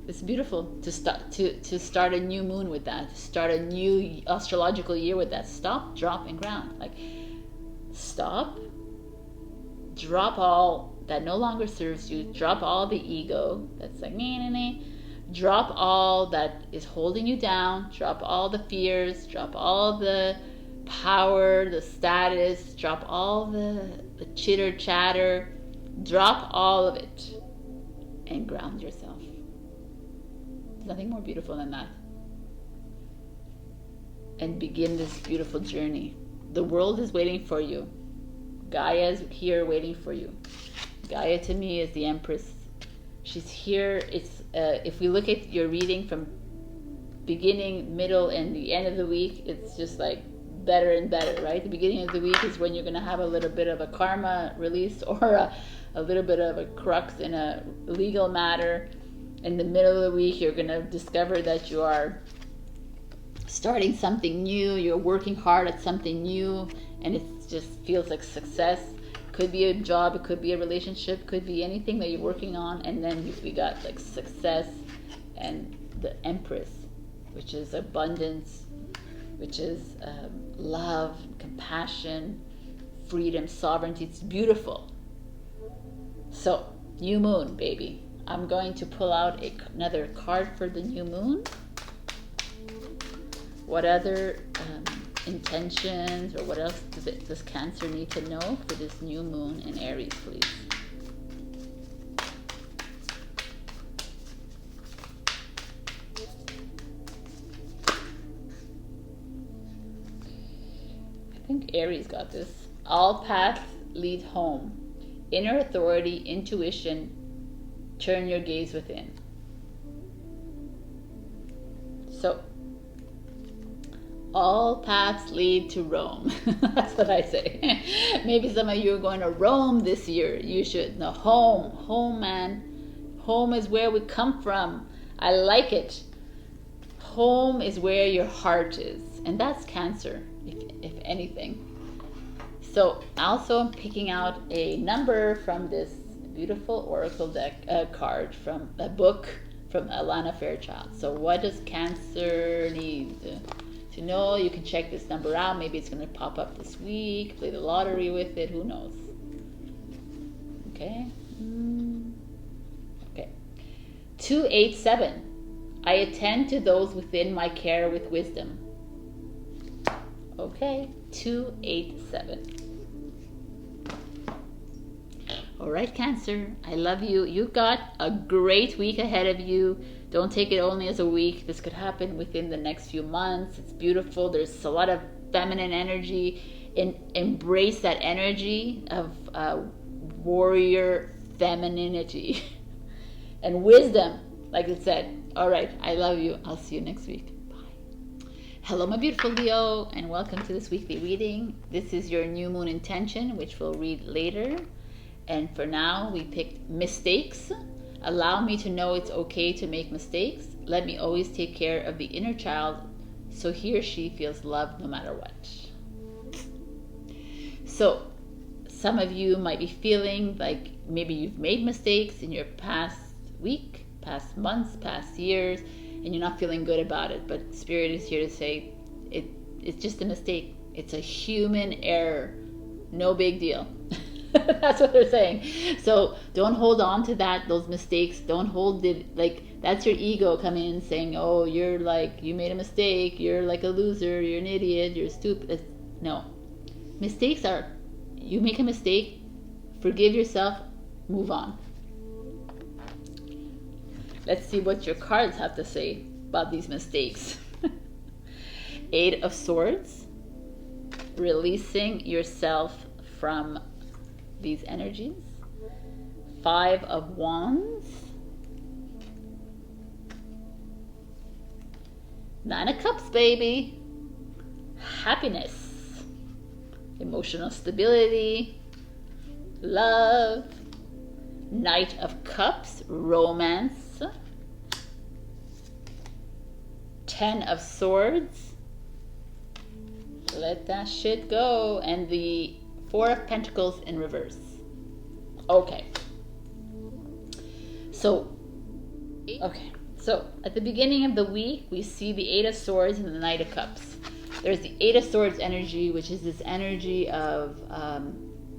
It's beautiful to start a new moon with that. To start a new astrological year with that. Stop, drop, and ground. Like, stop, drop all that no longer serves you. Drop all the ego that's like me. Drop all that is holding you down. Drop all the fears. Drop all the power, the status. Drop all the chitter chatter. Drop all of it and ground yourself. There's nothing more beautiful than that. And begin this beautiful journey. The world is waiting for you. Gaia is here waiting for you. Gaia to me is the Empress. She's here. It's if we look at your reading from beginning, middle, and the end of the week, it's just like better and better, right? The beginning of the week is when you're going to have a little bit of a karma release, or a little bit of a crux in a legal matter. In the middle of the week, you're going to discover that you are starting something new, you're working hard at something new, and it just feels like success. Could be a job, it could be a relationship, could be anything that you're working on. And then we got like success and the Empress, which is abundance, which is love, compassion, freedom, sovereignty. It's beautiful. So, new moon, baby. I'm going to pull out another card for the new moon. What other intentions, or what else does Cancer need to know for this new moon in Aries, please? I think Aries got this. All paths lead home. Inner authority, intuition, turn your gaze within. So, all paths lead to Rome. That's what I say. Maybe some of you are going to Rome this year. You should. No, home, man. Home is where we come from. I like it. Home is where your heart is, and that's Cancer, if anything. So, also I'm picking out a number from this beautiful oracle deck card from a book from Alana Fairchild. So, what does Cancer need to know? You can check this number out. Maybe it's going to pop up this week. Play the lottery with it. Who knows? Okay. Okay. 287. I attend to those within my care with wisdom. Okay. 287. All right, Cancer. I love you. You got a great week ahead of you. Don't take it only as a week. This could happen within the next few months. It's beautiful. There's a lot of feminine energy. Embrace that energy of warrior femininity and wisdom, like it said. All right. I love you. I'll see you next week. Bye. Hello, my beautiful Leo, and welcome to this weekly reading. This is your new moon intention, which we'll read later. And for now, we picked mistakes. Allow me to know it's okay to make mistakes. Let me always take care of the inner child so he or she feels loved no matter what. So, some of you might be feeling like maybe you've made mistakes in your past week, past months, past years, and you're not feeling good about it. But Spirit is here to say it's just a mistake. It's a human error. No big deal. That's what they're saying. So don't hold on to those mistakes. Don't hold it, like that's your ego coming in saying, oh, you're like, you made a mistake, you're like a loser, you're an idiot, you're stupid. No. Mistakes are, you make a mistake, forgive yourself, move on. Let's see what your cards have to say about these mistakes. 8 of Swords, releasing yourself from these energies. 5 of Wands, 9 of Cups, baby, happiness, emotional stability, love, Knight of Cups, romance, 10 of Swords, let that shit go, and the 4 of Pentacles in reverse. Okay. So at the beginning of the week, we see the 8 of Swords and the Knight of Cups. There's the 8 of Swords energy, which is this energy of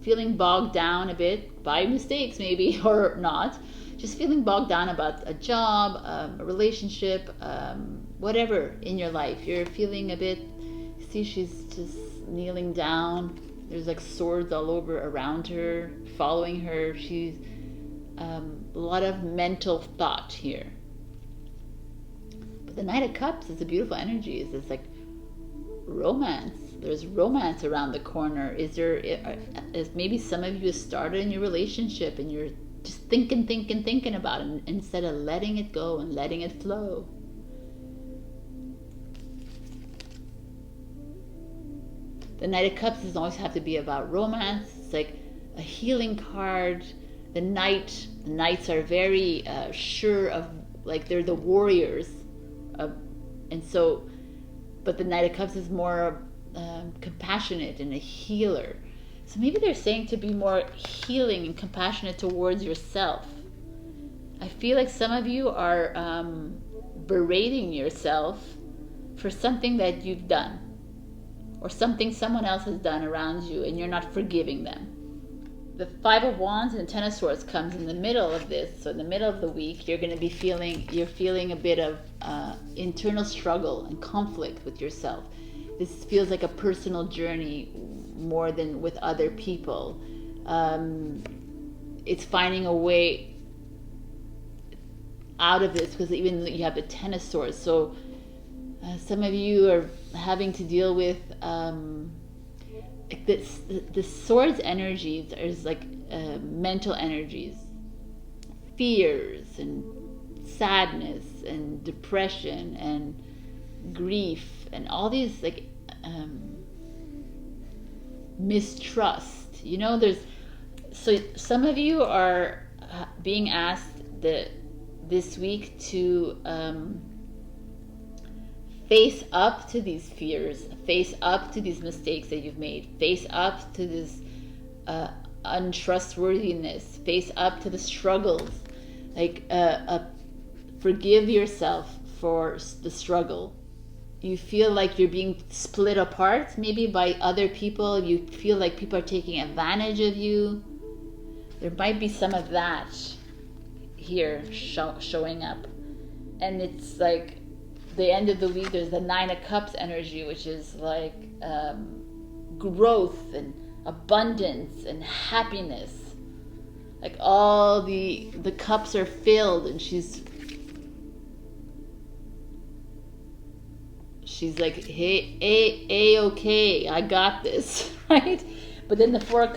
feeling bogged down a bit by mistakes, maybe, or not. Just feeling bogged down about a job, a relationship, whatever in your life. You're feeling a bit, see, she's just kneeling down. There's like swords all over around her, following her. She's a lot of mental thought here. But the Knight of Cups is a beautiful energy. It's like romance. There's romance around the corner. Is maybe some of you have started in your relationship and you're just thinking about it instead of letting it go and letting it flow. The Knight of Cups doesn't always have to be about romance. It's like a healing card. The knights are very sure of, like, they're the warriors, and so, but the Knight of Cups is more compassionate and a healer. So maybe they're saying to be more healing and compassionate towards yourself. I feel like some of you are berating yourself for something that you've done, or something someone else has done around you, and you're not forgiving them. The Five of Wands and the Ten of Swords comes in the middle of this. So in the middle of the week, you're going to be feeling a bit of internal struggle and conflict with yourself. This feels like a personal journey more than with other people. It's finding a way out of this, because even you have the Ten of Swords. So some of you are having to deal with the swords energies is like mental energies, fears and sadness and depression and grief and all these, like, mistrust. You know, so some of you are being asked this week to face up to these fears, face up to these mistakes that you've made, face up to this untrustworthiness, face up to the struggles. Like, forgive yourself for the struggle. You feel like you're being split apart, maybe by other people. You feel like people are taking advantage of you. There might be some of that here showing up. And it's like, the end of the week, there's the Nine of Cups energy, which is like growth and abundance and happiness. Like all the cups are filled, and she's like, hey, okay, I got this, right? But then the Four of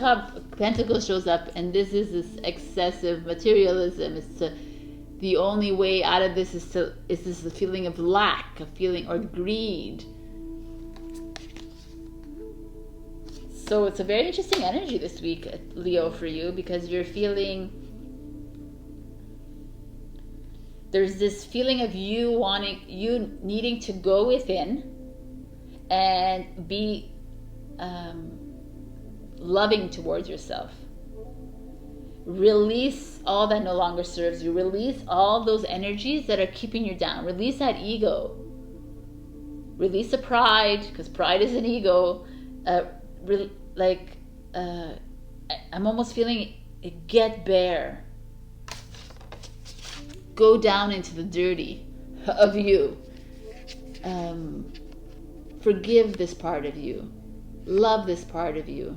Pentacles shows up, and this is this excessive materialism. It's the only way out of this is this the feeling of lack, a feeling, or greed. So it's a very interesting energy this week, Leo, for you, because you're feeling, there's this feeling of you needing to go within and be loving towards yourself. Release all that no longer serves you. Release all those energies that are keeping you down. Release that ego. Release the pride, because pride is an ego. I'm almost feeling it. Get bare. Go down into the dirty of you. Forgive this part of you. Love this part of you.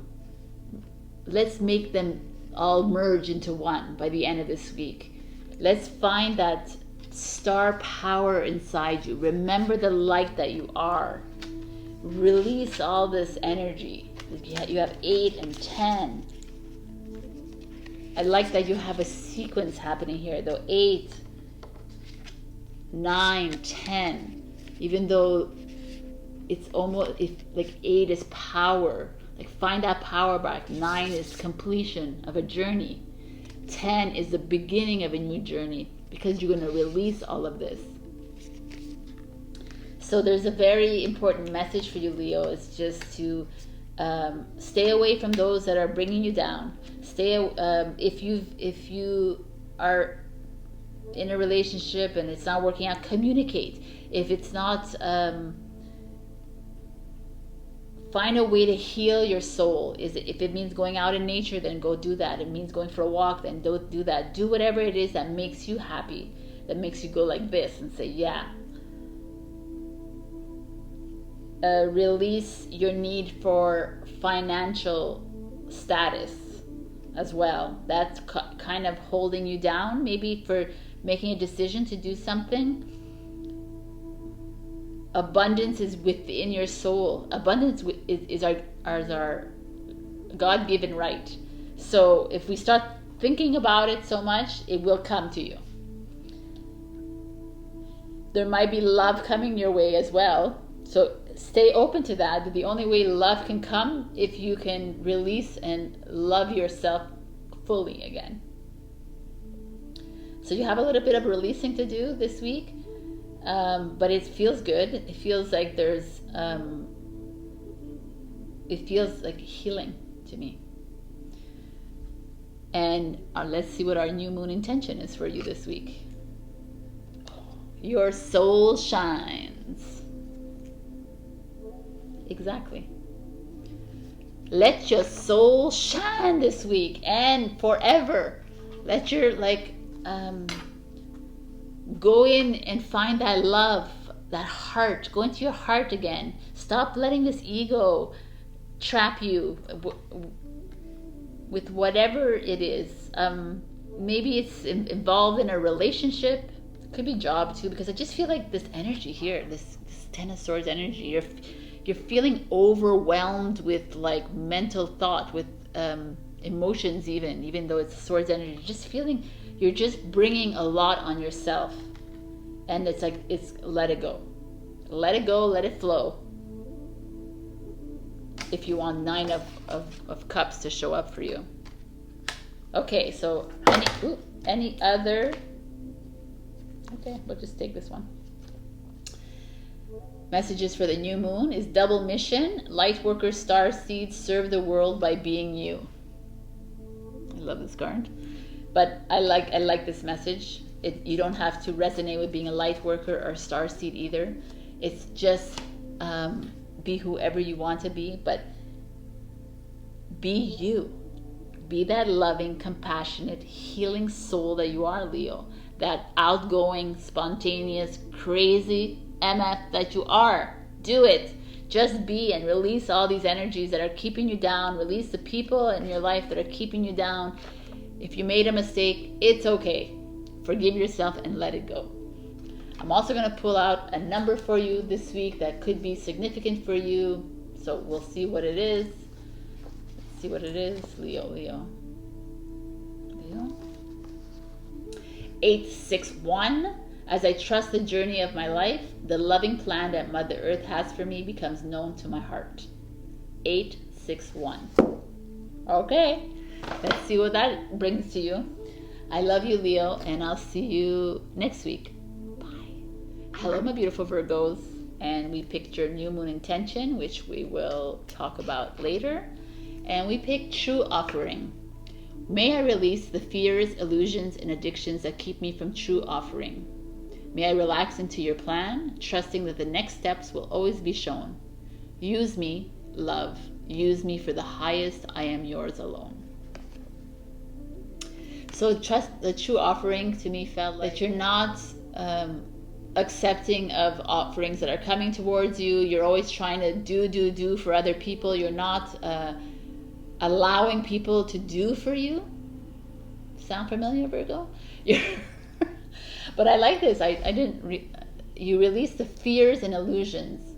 Let's make them all merge into one by the end of this week. Let's find that star power inside you. Remember the light that you are. Release all this energy. You have 8 and 10. I like that you have a sequence happening here, though. 8, 9, 10. Even though it's almost, like 8 is power. Like, find that power back. 9 is completion of a journey. 10 is the beginning of a new journey, because you're going to release all of this. So there's a very important message for you, Leo. It's just to stay away from those that are bringing you down. If you are in a relationship and it's not working out, communicate. If it's not, find a way to heal your soul. If it means going out in nature, then go do that. It means going for a walk, then don't do that. Do whatever it is that makes you happy, that makes you go like this and say, yeah. Release your need for financial status as well. That's kind of holding you down, maybe for making a decision to do something. Abundance is within your soul. Abundance is our God-given right. So if we start thinking about it so much, it will come to you. There might be love coming your way as well. So stay open to that. But the only way love can come if you can release and love yourself fully again. So you have a little bit of releasing to do this week, but it feels good. It feels like there's, it feels like healing to me. And let's see what our new moon intention is for you this week. Your soul shines. Exactly. Let your soul shine this week and forever. Let your go in and find that love, that heart. Go into your heart again. Stop letting this ego trap you with whatever it is. Maybe it's involved in a relationship. It could be job too, because I just feel like this energy here, this Ten of Swords energy, you're feeling overwhelmed with like mental thought, with emotions, even though it's Swords energy. You're just bringing a lot on yourself, and it's let it go, let it flow. If you want Nine of Cups to show up for you. Okay, so any other? Okay, we'll just take this one. Messages for the new moon is double mission. Light worker star seeds, serve the world by being you. I love this card. But I like this message. You don't have to resonate with being a light worker or star seed either. It's just be whoever you want to be, but be you. Be that loving, compassionate, healing soul that you are, Leo. That outgoing, spontaneous, crazy MF that you are. Do it. Just be and release all these energies that are keeping you down. Release the people in your life that are keeping you down. If you made a mistake, it's okay. Forgive yourself and let it go. I'm also going to pull out a number for you this week that could be significant for you. So we'll see what it is. Let's see what it is. Leo. 861. As I trust the journey of my life, the loving plan that Mother Earth has for me becomes known to my heart. 861. Okay, let's see what that brings to you. I love you, Leo, and I'll see you next week. Bye. Hello, my beautiful Virgos. And we picked your new moon intention, which we will talk about later. And we picked true offering. May I release the fears, illusions, and addictions that keep me from true offering. May I relax into your plan, trusting that the next steps will always be shown. Use me, love. Use me for the highest. I am yours alone. So trust, the true offering to me felt like that you're not accepting of offerings that are coming towards you. You're always trying to do for other people. You're not allowing people to do for you. Sound familiar, Virgo? But I like this. You release the fears and illusions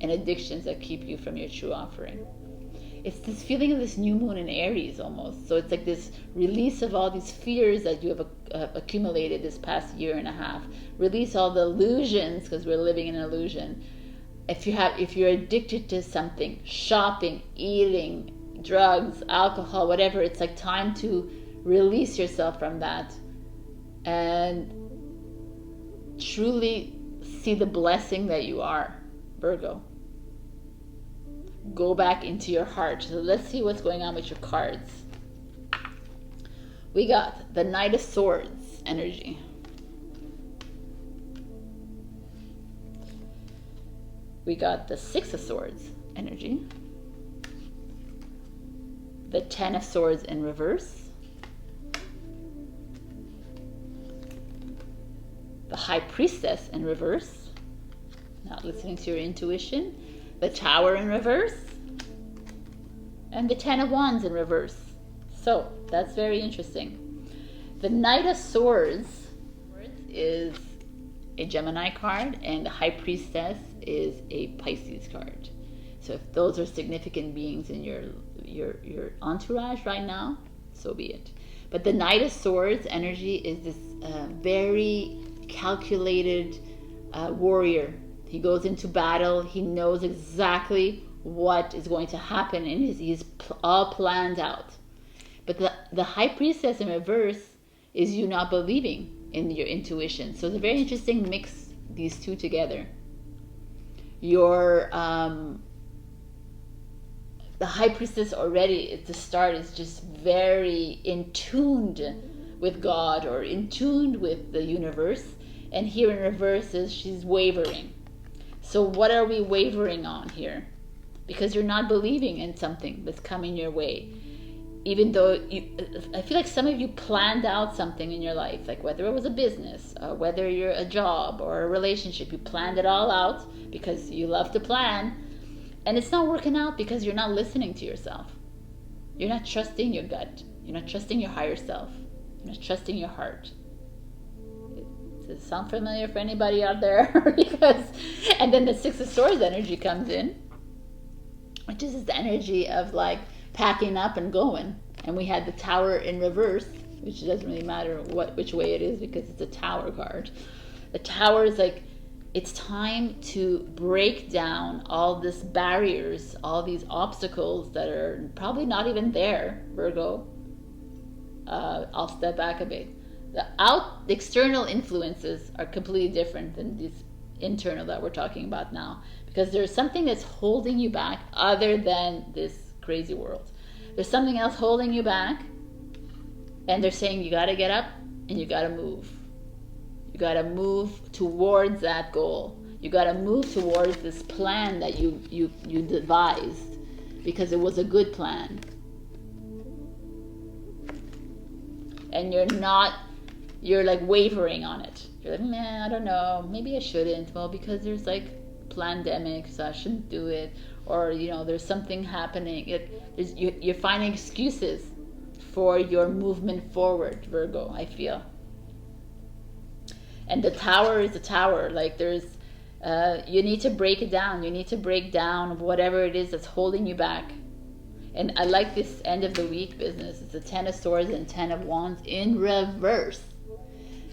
and addictions that keep you from your true offering. It's this feeling of this new moon in Aries almost. So it's like this release of all these fears that you have accumulated this past year and a half. Release all the illusions, because we're living in an illusion. If you're addicted to something, shopping, eating, drugs, alcohol, whatever, it's like time to release yourself from that and truly see the blessing that you are, Virgo. Go back into your heart. So let's see what's going on with your cards. We got the Knight of Swords energy. We got the Six of Swords energy. The Ten of Swords in reverse. The High Priestess in reverse. Not listening to your intuition. The Tower in reverse. And the Ten of Wands in reverse. So that's very interesting. The Knight of Swords is a Gemini card, and the High Priestess is a Pisces card. So if those are significant beings in your entourage right now, so be it. But the Knight of Swords energy is this very calculated warrior. He goes into battle. He knows exactly what is going to happen, and he's all planned out. But the High Priestess in reverse is you not believing in your intuition. So it's a very interesting mix, these two together. Your the High Priestess already at the start is just very in tuned with God or in tuned with the universe, and here in reverse is she's wavering. So what are we wavering on here? Because you're not believing in something that's coming your way. Even though I feel like some of you planned out something in your life, like whether it was a business, or whether you're a job or a relationship, you planned it all out because you love to plan, and it's not working out because you're not listening to yourself. You're not trusting your gut. You're not trusting your higher self. You're not trusting your heart. Does it sound familiar for anybody out there? And then the Six of Swords energy comes in, which is the energy of like packing up and going. And we had the Tower in reverse, which doesn't really matter which way it is because it's a Tower card. The Tower is like, it's time to break down all these barriers, all these obstacles that are probably not even there, Virgo. I'll step back a bit. The external influences are completely different than these internal that we're talking about now, because there's something that's holding you back other than this crazy world. There's something else holding you back, and they're saying you got to get up and you got to move. You got to move towards that goal. You got to move towards this plan that you devised, because it was a good plan. And you're like wavering on it. You're like, nah, I don't know, maybe I shouldn't. Well, because there's like pandemic, so I shouldn't do it. Or, there's something happening. You're finding excuses for your movement forward, Virgo, I feel. And the Tower is the Tower. Like there's, you need to break it down. You need to break down whatever it is that's holding you back. And I like this end of the week business. It's the Ten of Swords and Ten of Wands in reverse.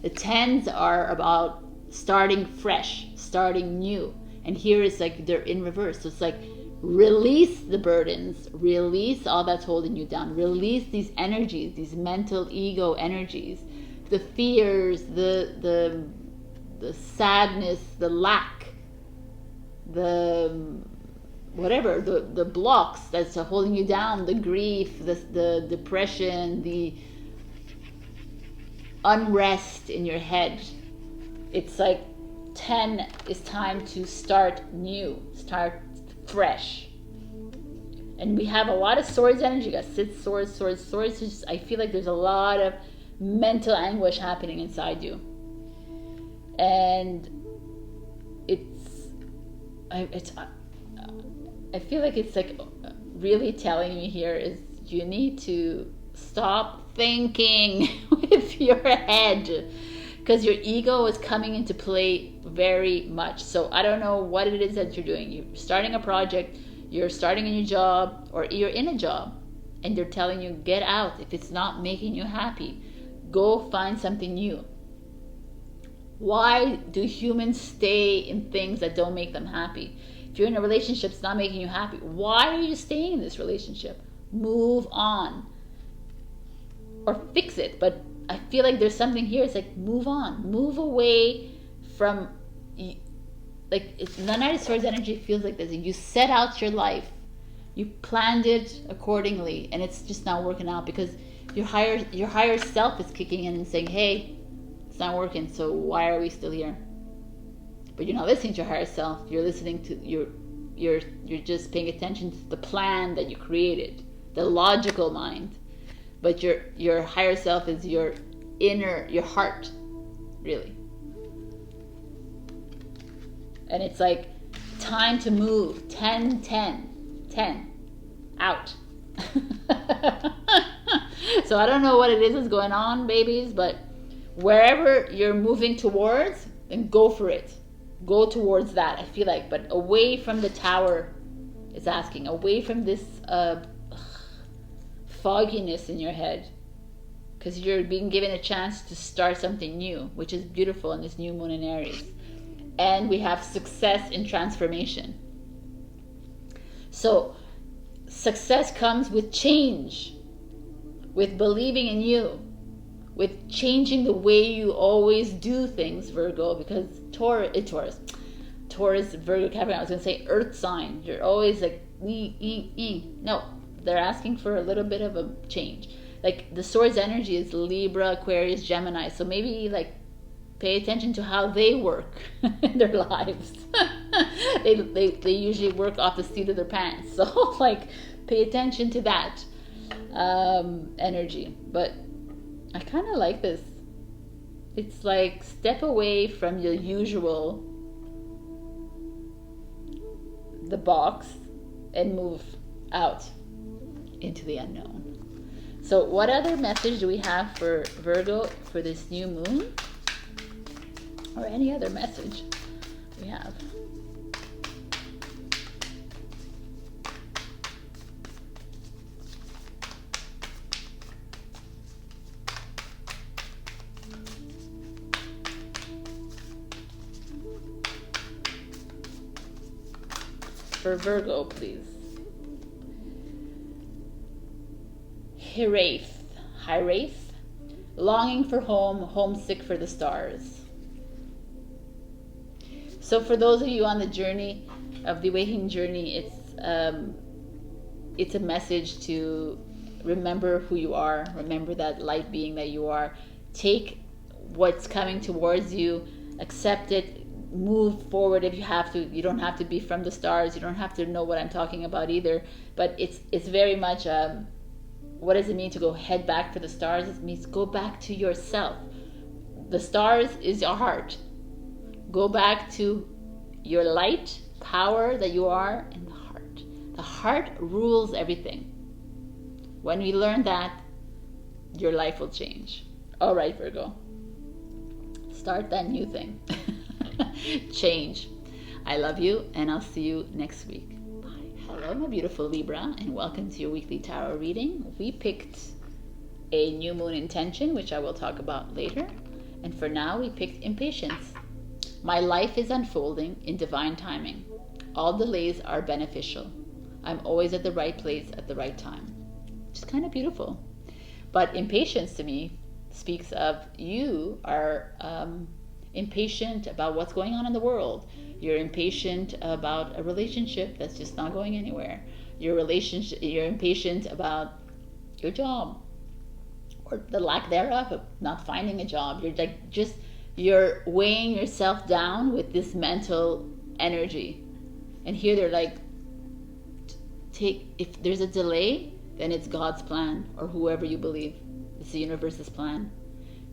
The tens are about starting fresh, starting new. And here it's like they're in reverse. So it's like release the burdens, release all that's holding you down, release these energies, these mental ego energies, the fears, the sadness, the lack, the whatever, the blocks that's holding you down, the grief, the depression, the unrest in your head. It's like 10 is time to start new, start fresh. And we have a lot of swords energy. You got six swords, swords, swords. Just, I feel like there's a lot of mental anguish happening inside you. And I feel like it's like really telling me here is you need to stop thinking with your head, because your ego is coming into play very much. So I don't know what it is that you're doing. You're starting a project, you're starting a new job, or you're in a job, and they're telling you, get out. If it's not making you happy, go find something new. Why do humans stay in things that don't make them happy? If you're in a relationship that's not making you happy, why are you staying in this relationship? Move on. Or fix it. But I feel like there's something here. It's like, move on. Move away from, like, the Knight of Swords energy feels like this. You set out your life. You planned it accordingly, and it's just not working out because your higher self is kicking in and saying, hey, it's not working, so why are we still here? But you're not listening to your higher self. You're listening to you're just paying attention to the plan that you created, the logical mind. But your higher self is your inner, your heart, really. And it's like time to move. 10, 10, 10, out. So I don't know what it is that's going on, babies, but wherever you're moving towards, then go for it. Go towards that, I feel like, but away from the Tower is asking, away from this fogginess in your head. because you're being given a chance to start something new, which is beautiful in this new moon in Aries. And we have success in transformation. So success comes with change, with believing in you, with changing the way you always do things, Virgo, because Taurus, Virgo, Capricorn, I was going to say earth sign. You're always like, No, they're asking for a little bit of a change. Like the Swords energy is Libra, Aquarius, Gemini. So maybe like pay attention to how they work in their lives. they usually work off the seat of their pants. So like pay attention to that energy. But I kind of like this. It's like step away from your usual, the box, and move out into the unknown. So what other message do we have for Virgo for this new moon? Or any other message we have? For Virgo, please. Hiraeth, longing for home, homesick for the stars. So for those of you on the journey of the awakening journey, it's a message to remember who you are, remember that light being that you are. Take what's coming towards you, accept it, move forward if you have to. You don't have to be from the stars, you don't have to know what I'm talking about either, but it's very much what does it mean to go head back for the stars? It means go back to yourself. The stars is your heart. Go back to your light, power that you are, and the heart. The heart rules everything. When we learn that, your life will change. All right, Virgo. Start that new thing. Change. I love you, and I'll see you next week. Bye. Hello, my beautiful Libra, and welcome to your weekly tarot reading. We picked a new moon intention, which I will talk about later. And for now, we picked impatience. My life is unfolding in divine timing. All delays are beneficial. I'm always at the right place at the right time. Which is kind of beautiful. But impatience to me speaks of you are impatient about what's going on in the world. You're impatient about a relationship that's just not going anywhere. You're impatient about your job or the lack thereof of not finding a job. You're weighing yourself down with this mental energy. And here they're like, if there's a delay, then it's God's plan, or whoever you believe. It's the universe's plan.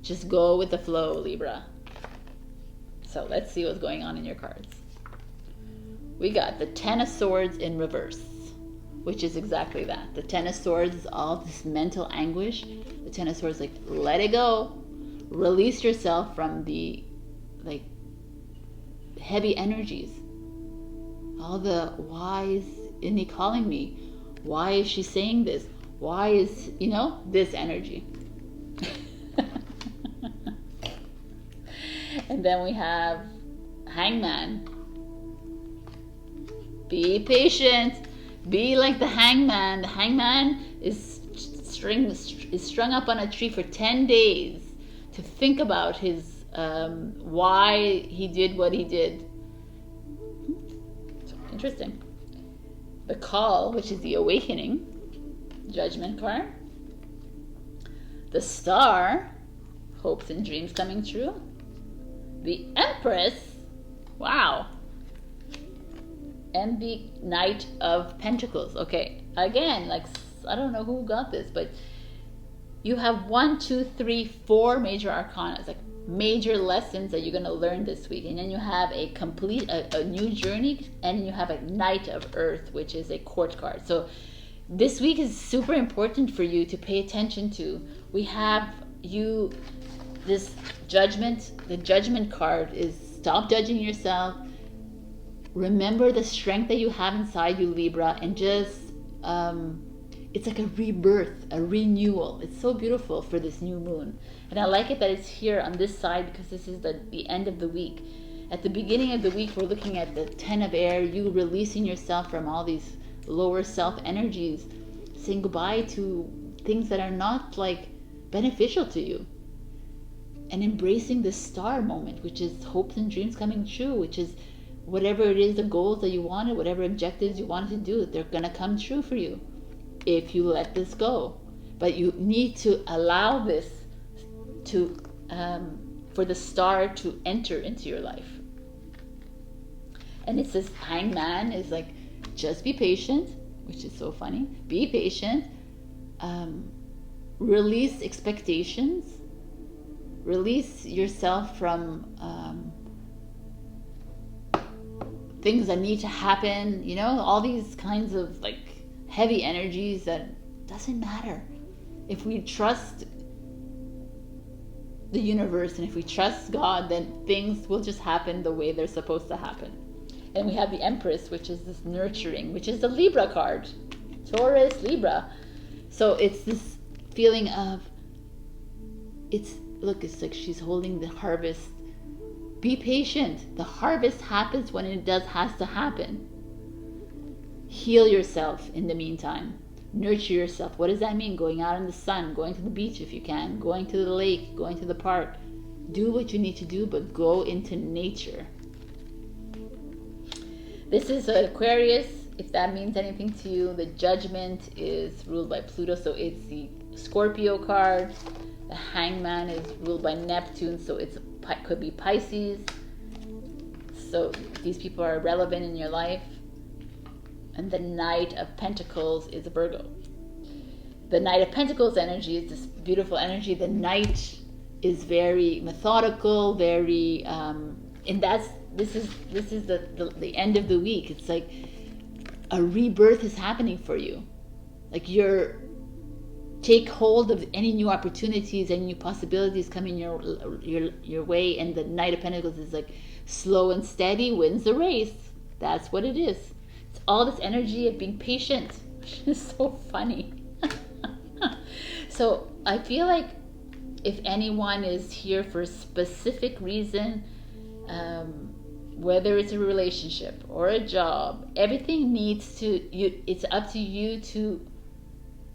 Just go with the flow, Libra. So let's see what's going on in your cards. We got the Ten of Swords in reverse, which is exactly that. The Ten of Swords is all this mental anguish. The Ten of Swords, like, let it go. Release yourself from the, like, heavy energies. All the, why isn't he calling me? Why is she saying this? Why is, this energy. And then we have Hangman. Be patient. Be like the Hangman. The Hangman is strung up on a tree for 10 days to think about his why he did what he did. Interesting. The Call, which is the awakening, Judgment card. The Star, hopes and dreams coming true. The Empress, wow. And the Knight of Pentacles. Okay, again, like, I don't know who got this, but you have 1, 2, 3, 4 major arcana. It's like major lessons that you're going to learn this week. And then you have a complete, a new journey, and you have a Knight of Earth, which is a court card. So this week is super important for you to pay attention to. We have this judgment. The Judgment card is stop judging yourself. Remember the strength that you have inside you, Libra, and just it's like a rebirth, a renewal. It's so beautiful for this new moon. And I like it that it's here on this side because this is the end of the week. At the beginning of the week, we're looking at the 10 of air, you releasing yourself from all these lower self energies, saying goodbye to things that are not like beneficial to you, and embracing the star moment, which is hopes and dreams coming true, which is whatever it is, the goals that you wanted, whatever objectives you wanted to do, they're going to come true for you if you let this go. But you need to allow this to for the star to enter into your life. And it says Hangman is like, just be patient, which is so funny. Be patient. Release expectations. Release yourself from things that need to happen, you know, all these kinds of like heavy energies that doesn't matter. If we trust the universe and if we trust God, then things will just happen the way they're supposed to happen. And we have the Empress, which is this nurturing, which is the Libra card. Taurus, Libra. So it's this feeling of, it's like she's holding the harvest. Be patient. The harvest happens when it has to happen. Heal yourself in the meantime. Nurture yourself. What does that mean? Going out in the sun, going to the beach if you can, going to the lake, going to the park. Do what you need to do, but go into nature. This is Aquarius, if that means anything to you. The Judgment is ruled by Pluto, so it's the Scorpio card. The Hangman is ruled by Neptune, so it could be Pisces. So these people are relevant in your life. And the Knight of Pentacles is a Virgo. The Knight of Pentacles energy is this beautiful energy. The Knight is very methodical, very, and this is the end of the week. It's like a rebirth is happening for you. Like take hold of any new opportunities, any new possibilities coming your way. And the Knight of Pentacles is like slow and steady wins the race. That's what it is. It's all this energy of being patient, which is so funny. So I feel like if anyone is here for a specific reason, whether it's a relationship or a job, everything needs to, it's up to you to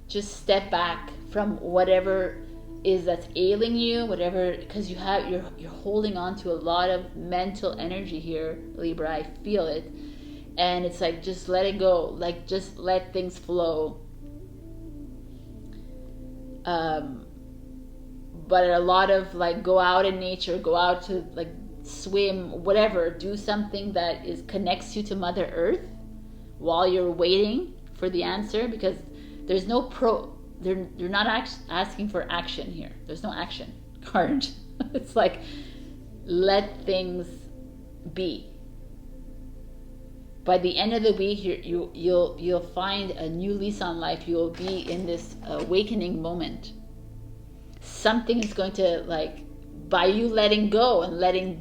just step back from whatever is that's ailing you, whatever, because you're holding on to a lot of mental energy here, Libra. I feel it. And it's like, just let it go, like just let things flow. But a lot of like, go out in nature, go out to like swim, whatever, do something that connects you to Mother Earth while you're waiting for the answer, because there's no they're not asking for action here. There's no action card. It's like, let things be. By the end of the week, you'll find a new lease on life. You'll be in this awakening moment. Something is going to, like, by you letting go and letting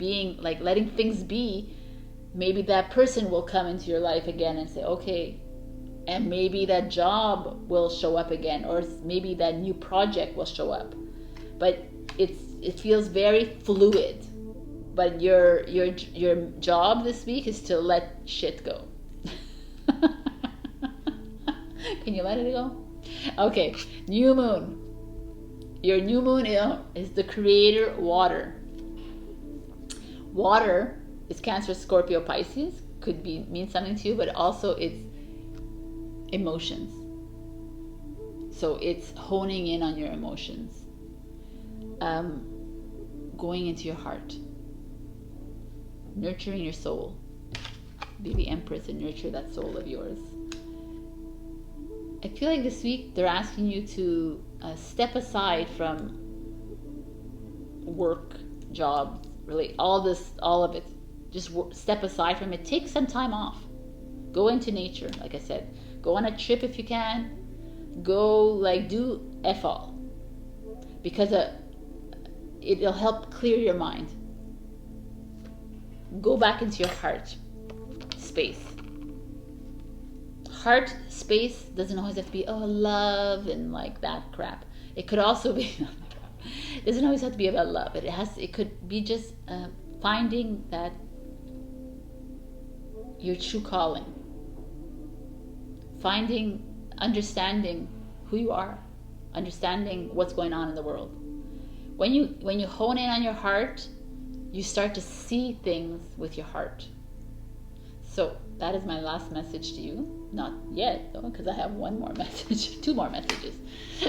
things be, maybe that person will come into your life again and say, okay, and maybe that job will show up again, or maybe that new project will show up. But it feels very fluid. But your job this week is to let shit go. Can you let it go? Okay, new moon. Your new moon is the creator water. Water is Cancer, Scorpio, Pisces. Could mean something to you, but also it's emotions. So it's honing in on your emotions. Going into your heart. Nurturing your soul. Be the Empress and nurture that soul of yours. I feel like this week they're asking you to step aside from work, job, really all of it. Just step aside from it. Take some time off. Go into nature, like I said. Go on a trip if you can. Go do F all. Because it'll help clear your mind. Go back into your heart space. heart space doesn't always have to be, oh, love and like that crap. It could also be, it doesn't always have to be about love. It could be just finding that your true calling, understanding who you are, understanding what's going on in the world. When you hone in on your heart, you start to see things with your heart. So that is my last message to you. Not yet, though, because I have one more message, 2 more messages.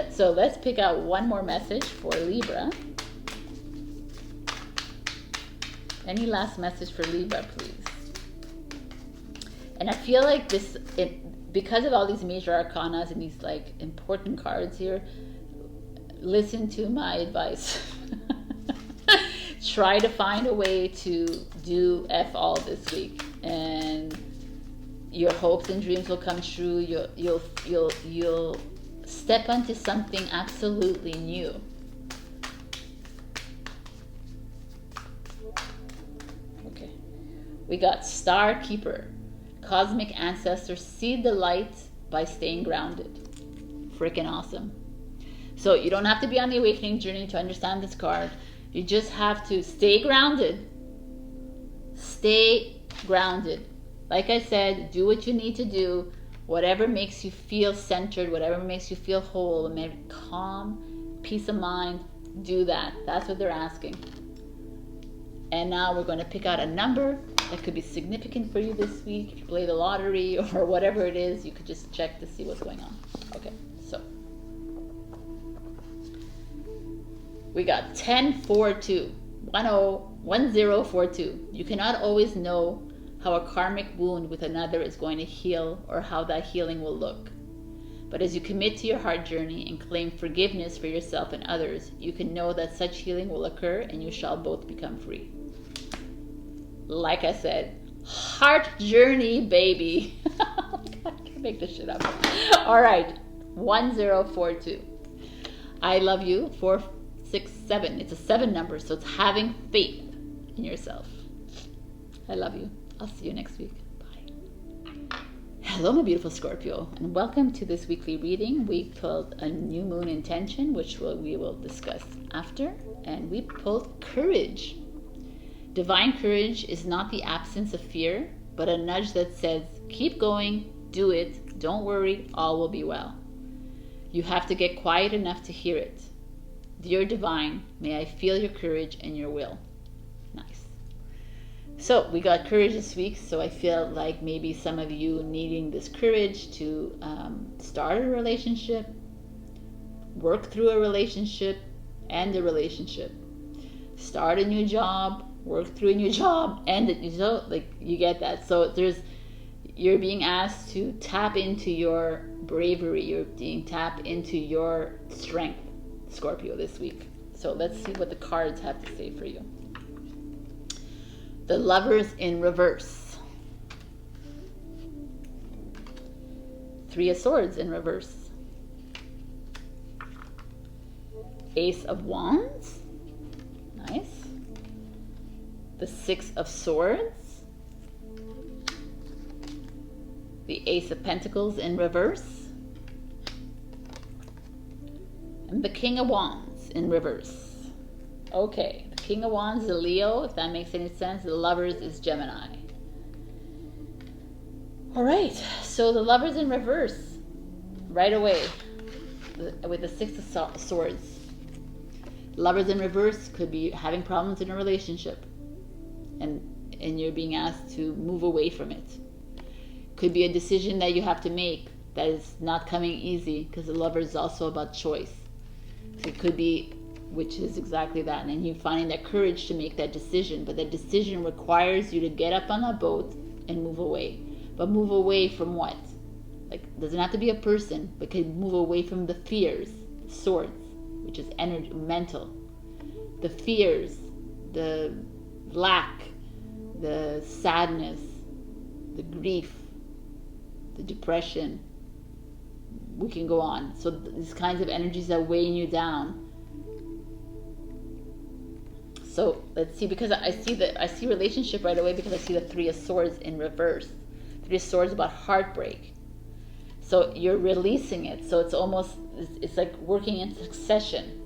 So let's pick out one more message for Libra. Any last message for Libra, please? And I feel like because of all these major arcanas and these like important cards here, listen to my advice. Try to find a way to do F all this week, and your hopes and dreams will come true. You'll step onto something absolutely new. Okay, we got Star Keeper. Cosmic ancestors see the light by staying grounded. Freaking awesome. So you don't have to be on the awakening journey to understand this card. You just have to stay grounded. Stay grounded. Like I said, do what you need to do. Whatever makes you feel centered, whatever makes you feel whole, maybe calm, peace of mind, do that. That's what they're asking. And now we're going to pick out a number that could be significant for you this week. If you play the lottery or whatever it is, you could just check to see what's going on. Okay, so we got 1042, 1042. You cannot always know how a karmic wound with another is going to heal or how that healing will look. But as you commit to your heart journey and claim forgiveness for yourself and others, you can know that such healing will occur and you shall both become free. Like I said, heart journey, baby. I can't make this shit up. All right, 1042. I love you. 4, 6, 7. It's a 7 number, so it's having faith in yourself. I love you. I'll see you next week. Bye. Hello, my beautiful Scorpio, and welcome to this weekly reading. We pulled a new moon intention, which we will discuss after, and we pulled courage. Divine courage is not the absence of fear, but a nudge that says, keep going, do it, don't worry, all will be well. You have to get quiet enough to hear it. Dear Divine, may I feel your courage and your will. Nice. So we got courage this week, so I feel like maybe some of you needing this courage to start a relationship, work through a relationship, end a relationship, start a new job, work through a new job, end it. You know, like, you get that. So you're being asked to tap into your bravery. You're being tapped into your strength, Scorpio, this week. So let's see what the cards have to say for you. The Lovers in reverse. 3 of Swords in reverse. Ace of Wands. Nice. The 6 of Swords. The Ace of Pentacles in reverse. And the King of Wands in reverse. Okay, the King of Wands is a Leo, if that makes any sense. The Lovers is Gemini. All right, so the Lovers in reverse, right away, with the 6 of Swords. Lovers in reverse could be having problems in a relationship, and you're being asked to move away from it. Could be a decision that you have to make that is not coming easy, because the Lover is also about choice. So it could be, which is exactly that, and you finding that courage to make that decision, but that decision requires you to get up on that boat and move away. But move away from what? Like, it doesn't have to be a person, but can move away from the fears, Swords, which is energy, mental, the fears, the lack, the sadness, the grief, the depression. We can go on. So these kinds of energies that weighing you down. So let's see, because I see relationship right away, because I see the 3 of Swords in reverse. 3 of Swords about heartbreak. So you're releasing it. So it's almost, it's like working in succession.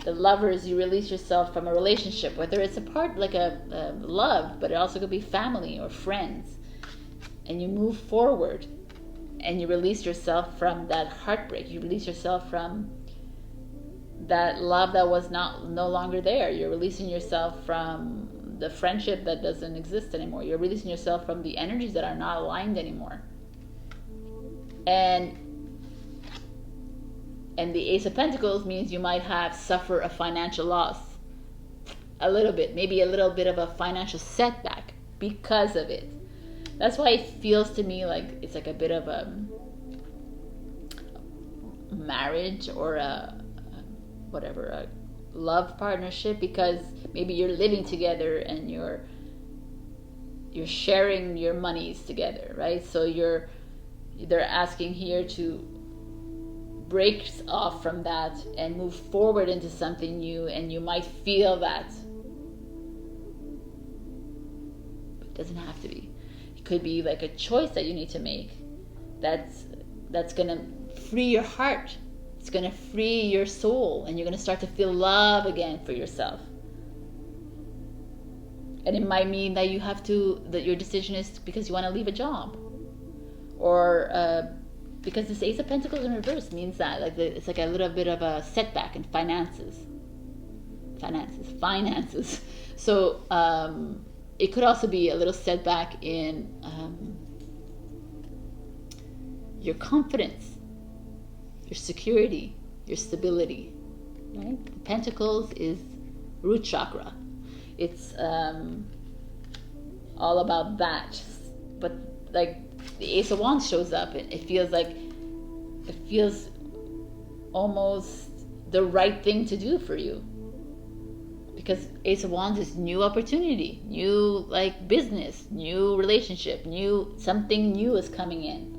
The lovers, you release yourself from a relationship, whether it's a part like a love, but it also could be family or friends, and you move forward, and you release yourself from that heartbreak. You release yourself from that love that was no longer there. You're releasing yourself from the friendship that doesn't exist anymore. You're releasing yourself from the energies that are not aligned anymore. And the Ace of Pentacles means you might suffer a financial loss. A little bit, maybe a little bit of a financial setback because of it. That's why it feels to me like it's like a bit of a marriage or a love partnership, because maybe you're living together and you're sharing your monies together, right? So they're asking here to break off from that and move forward into something new, and you might feel that. But it doesn't have to be. It could be like a choice that you need to make that's gonna free your heart. It's gonna free your soul, and you're gonna start to feel love again for yourself. And it might mean that that your decision is because you want to leave a job, or because this Ace of Pentacles in reverse means that it's like a little bit of a setback in finances. So it could also be a little setback in your confidence, your security, your stability, right? The Pentacles is root chakra. It's all about that. But like the Ace of Wands shows up, it feels almost the right thing to do for you. Because Ace of Wands is new opportunity, new like business, new relationship, something new is coming in.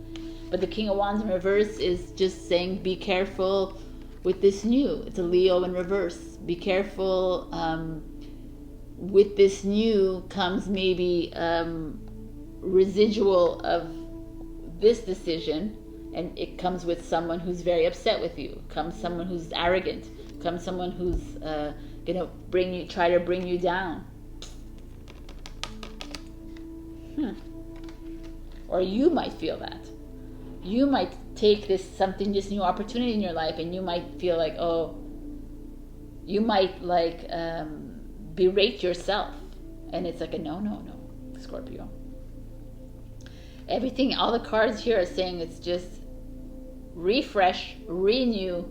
But the King of Wands in reverse is just saying, be careful with this new. It's a Leo in reverse. Be careful. With this new comes maybe residual of this decision, and it comes with someone who's very upset with you. Comes someone who's arrogant. Comes someone who's gonna try to bring you down. Or you might feel that. You might take this new opportunity in your life, and you might feel like, you might berate yourself, and it's like a no, Scorpio. Everything, all the cards here are saying it's just refresh, renew,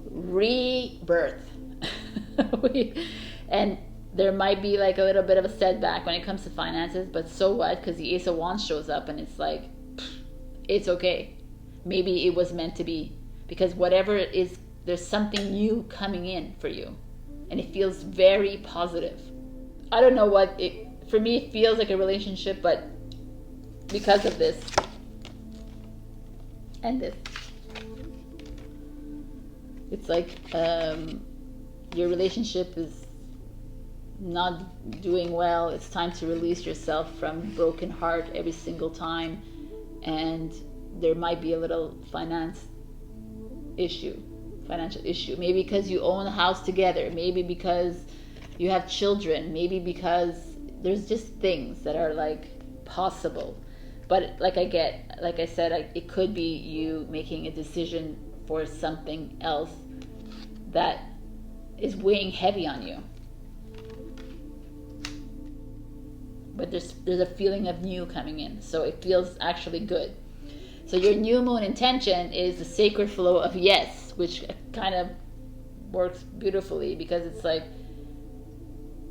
rebirth. And there might be like a little bit of a setback when it comes to finances, but so what? Because the Ace of Wands shows up, and it's like, it's okay. Maybe it was meant to be, because whatever it is, there's something new coming in for you, and it feels very positive. I don't know for me it feels like a relationship, but because of this and this, it's like your relationship is not doing well. It's time to release yourself from broken heart every single time. And there might be a little financial issue, maybe because you own a house together, maybe because you have children, maybe because there's just things that are like possible. But like I said, it could be you making a decision for something else that is weighing heavy on you. But there's a feeling of new coming in, so it feels actually good. So your new moon intention is the sacred flow of yes, which kind of works beautifully, because it's like,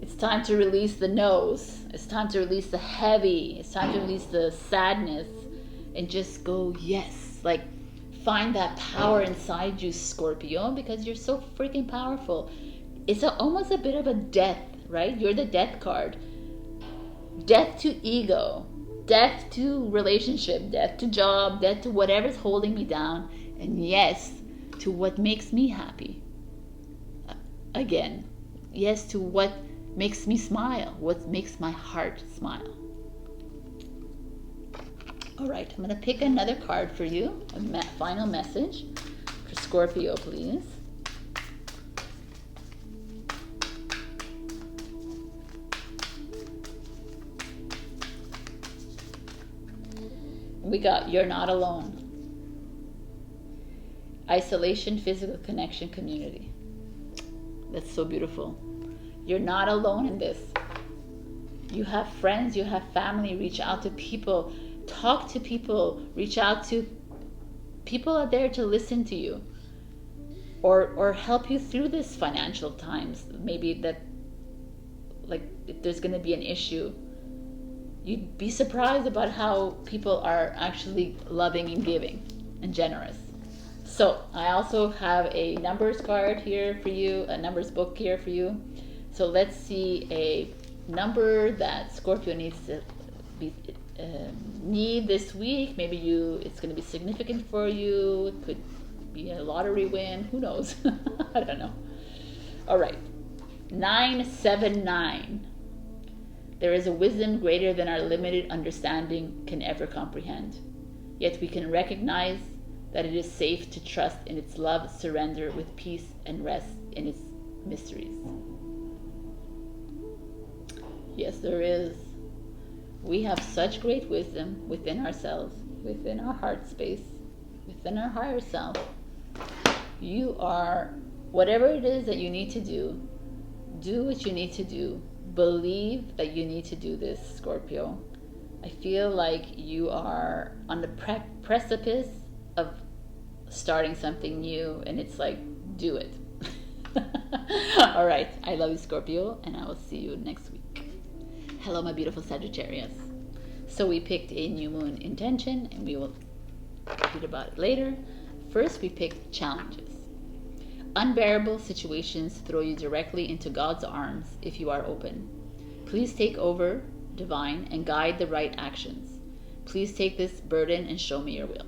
it's time to release the no's. It's time to release the heavy. It's time to release the sadness and just go yes. Like, find that power inside you, Scorpio, because you're so freaking powerful. It's almost a bit of a death, right? You're the death card. Death to ego, death to relationship, death to job, death to whatever's holding me down, and yes to what makes me happy. Again, yes to what makes me smile, what makes my heart smile. All right, I'm going to pick another card for you. A final message for Scorpio, please. We got You're Not Alone. Isolation, physical connection, community. That's so beautiful. You're not alone in this. You have friends, you have family. Reach out to people. Talk to people. Reach out to people are there to listen to you. Or help you through this financial times. Maybe that, like, if there's going to be an issue, you'd be surprised about how people are actually loving and giving and generous. So I also have a numbers card here for you, a numbers book here for you. So let's see a number that Scorpio needs to need this week. Maybe it's going to be significant for you. It could be a lottery win. Who knows? I don't know. All right. 979. There is a wisdom greater than our limited understanding can ever comprehend. Yet we can recognize that it is safe to trust in its love, surrender with peace, and rest in its mysteries. Yes, there is. We have such great wisdom within ourselves, within our heart space, within our higher self. You are, whatever it is that you need to do what you need to do. Believe that you need to do this, Scorpio. I feel like you are on the precipice of starting something new, and it's like, do it. All right, I love you, Scorpio, and I will see you next week. Hello, my beautiful Sagittarius. So we picked a new moon intention, and we will read about it later. First, we picked challenges. Unbearable situations throw you directly into God's arms if you are open. Please take over, divine, and guide the right actions. Please take this burden and show me your will.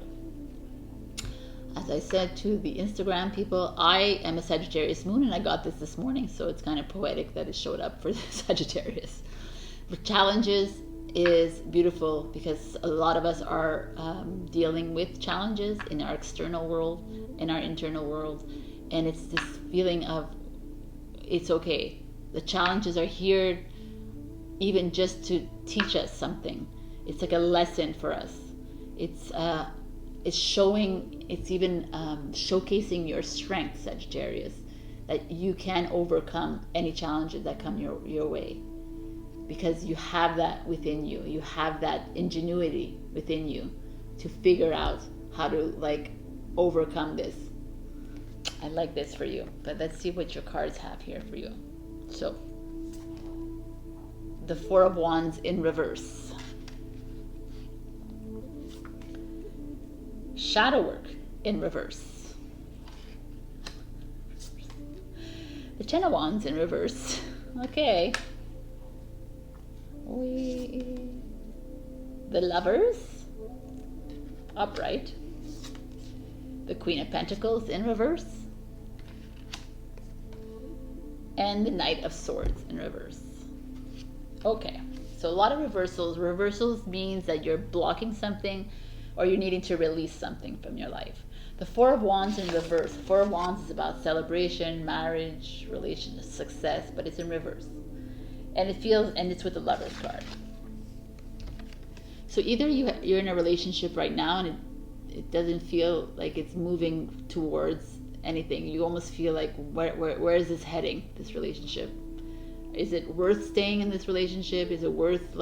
As I said to the Instagram people, I am a Sagittarius moon, and I got this morning, so it's kind of poetic that it showed up for the Sagittarius. For challenges is beautiful because a lot of us are dealing with challenges in our external world, in our internal world, and it's this feeling of it's okay. The challenges are here even just to teach us something. It's like a lesson for us. It's showing, it's even showcasing your strength, Sagittarius, that you can overcome any challenges that come your way, because you have that within you. You have that ingenuity within you to figure out how to overcome this. I like this for you, but let's see what your cards have here for you. So, the Four of Wands in reverse. Shadow work in reverse. The Ten of Wands in reverse. Okay. The Lovers upright. The Queen of Pentacles in reverse. And the Knight of Swords in reverse. Okay, so a lot of reversals. Reversals means that you're blocking something or you're needing to release something from your life. The Four of Wands in reverse. Four of Wands is about celebration, marriage, relationship, success, but it's in reverse. And it's with the Lovers card. So either you're in a relationship right now and it doesn't feel like it's moving towards anything. You almost feel like, where is this heading, this relationship? Is it worth staying in this relationship? Is it worth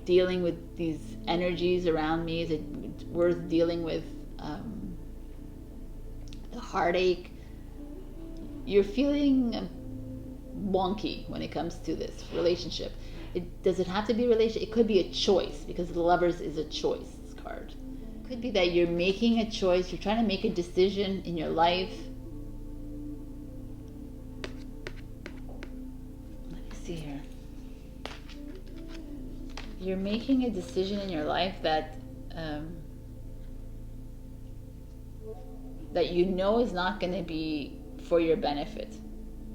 dealing with these energies around me? Is it worth dealing with the heartache? You're feeling wonky when it comes to this relationship. Does it have to be a relationship? It could be a choice, because the Lovers is a choice card. It could be that you're making a choice. You're trying to make a decision in your life. Let me see here. You're making a decision in your life that that you know is not going to be for your benefit,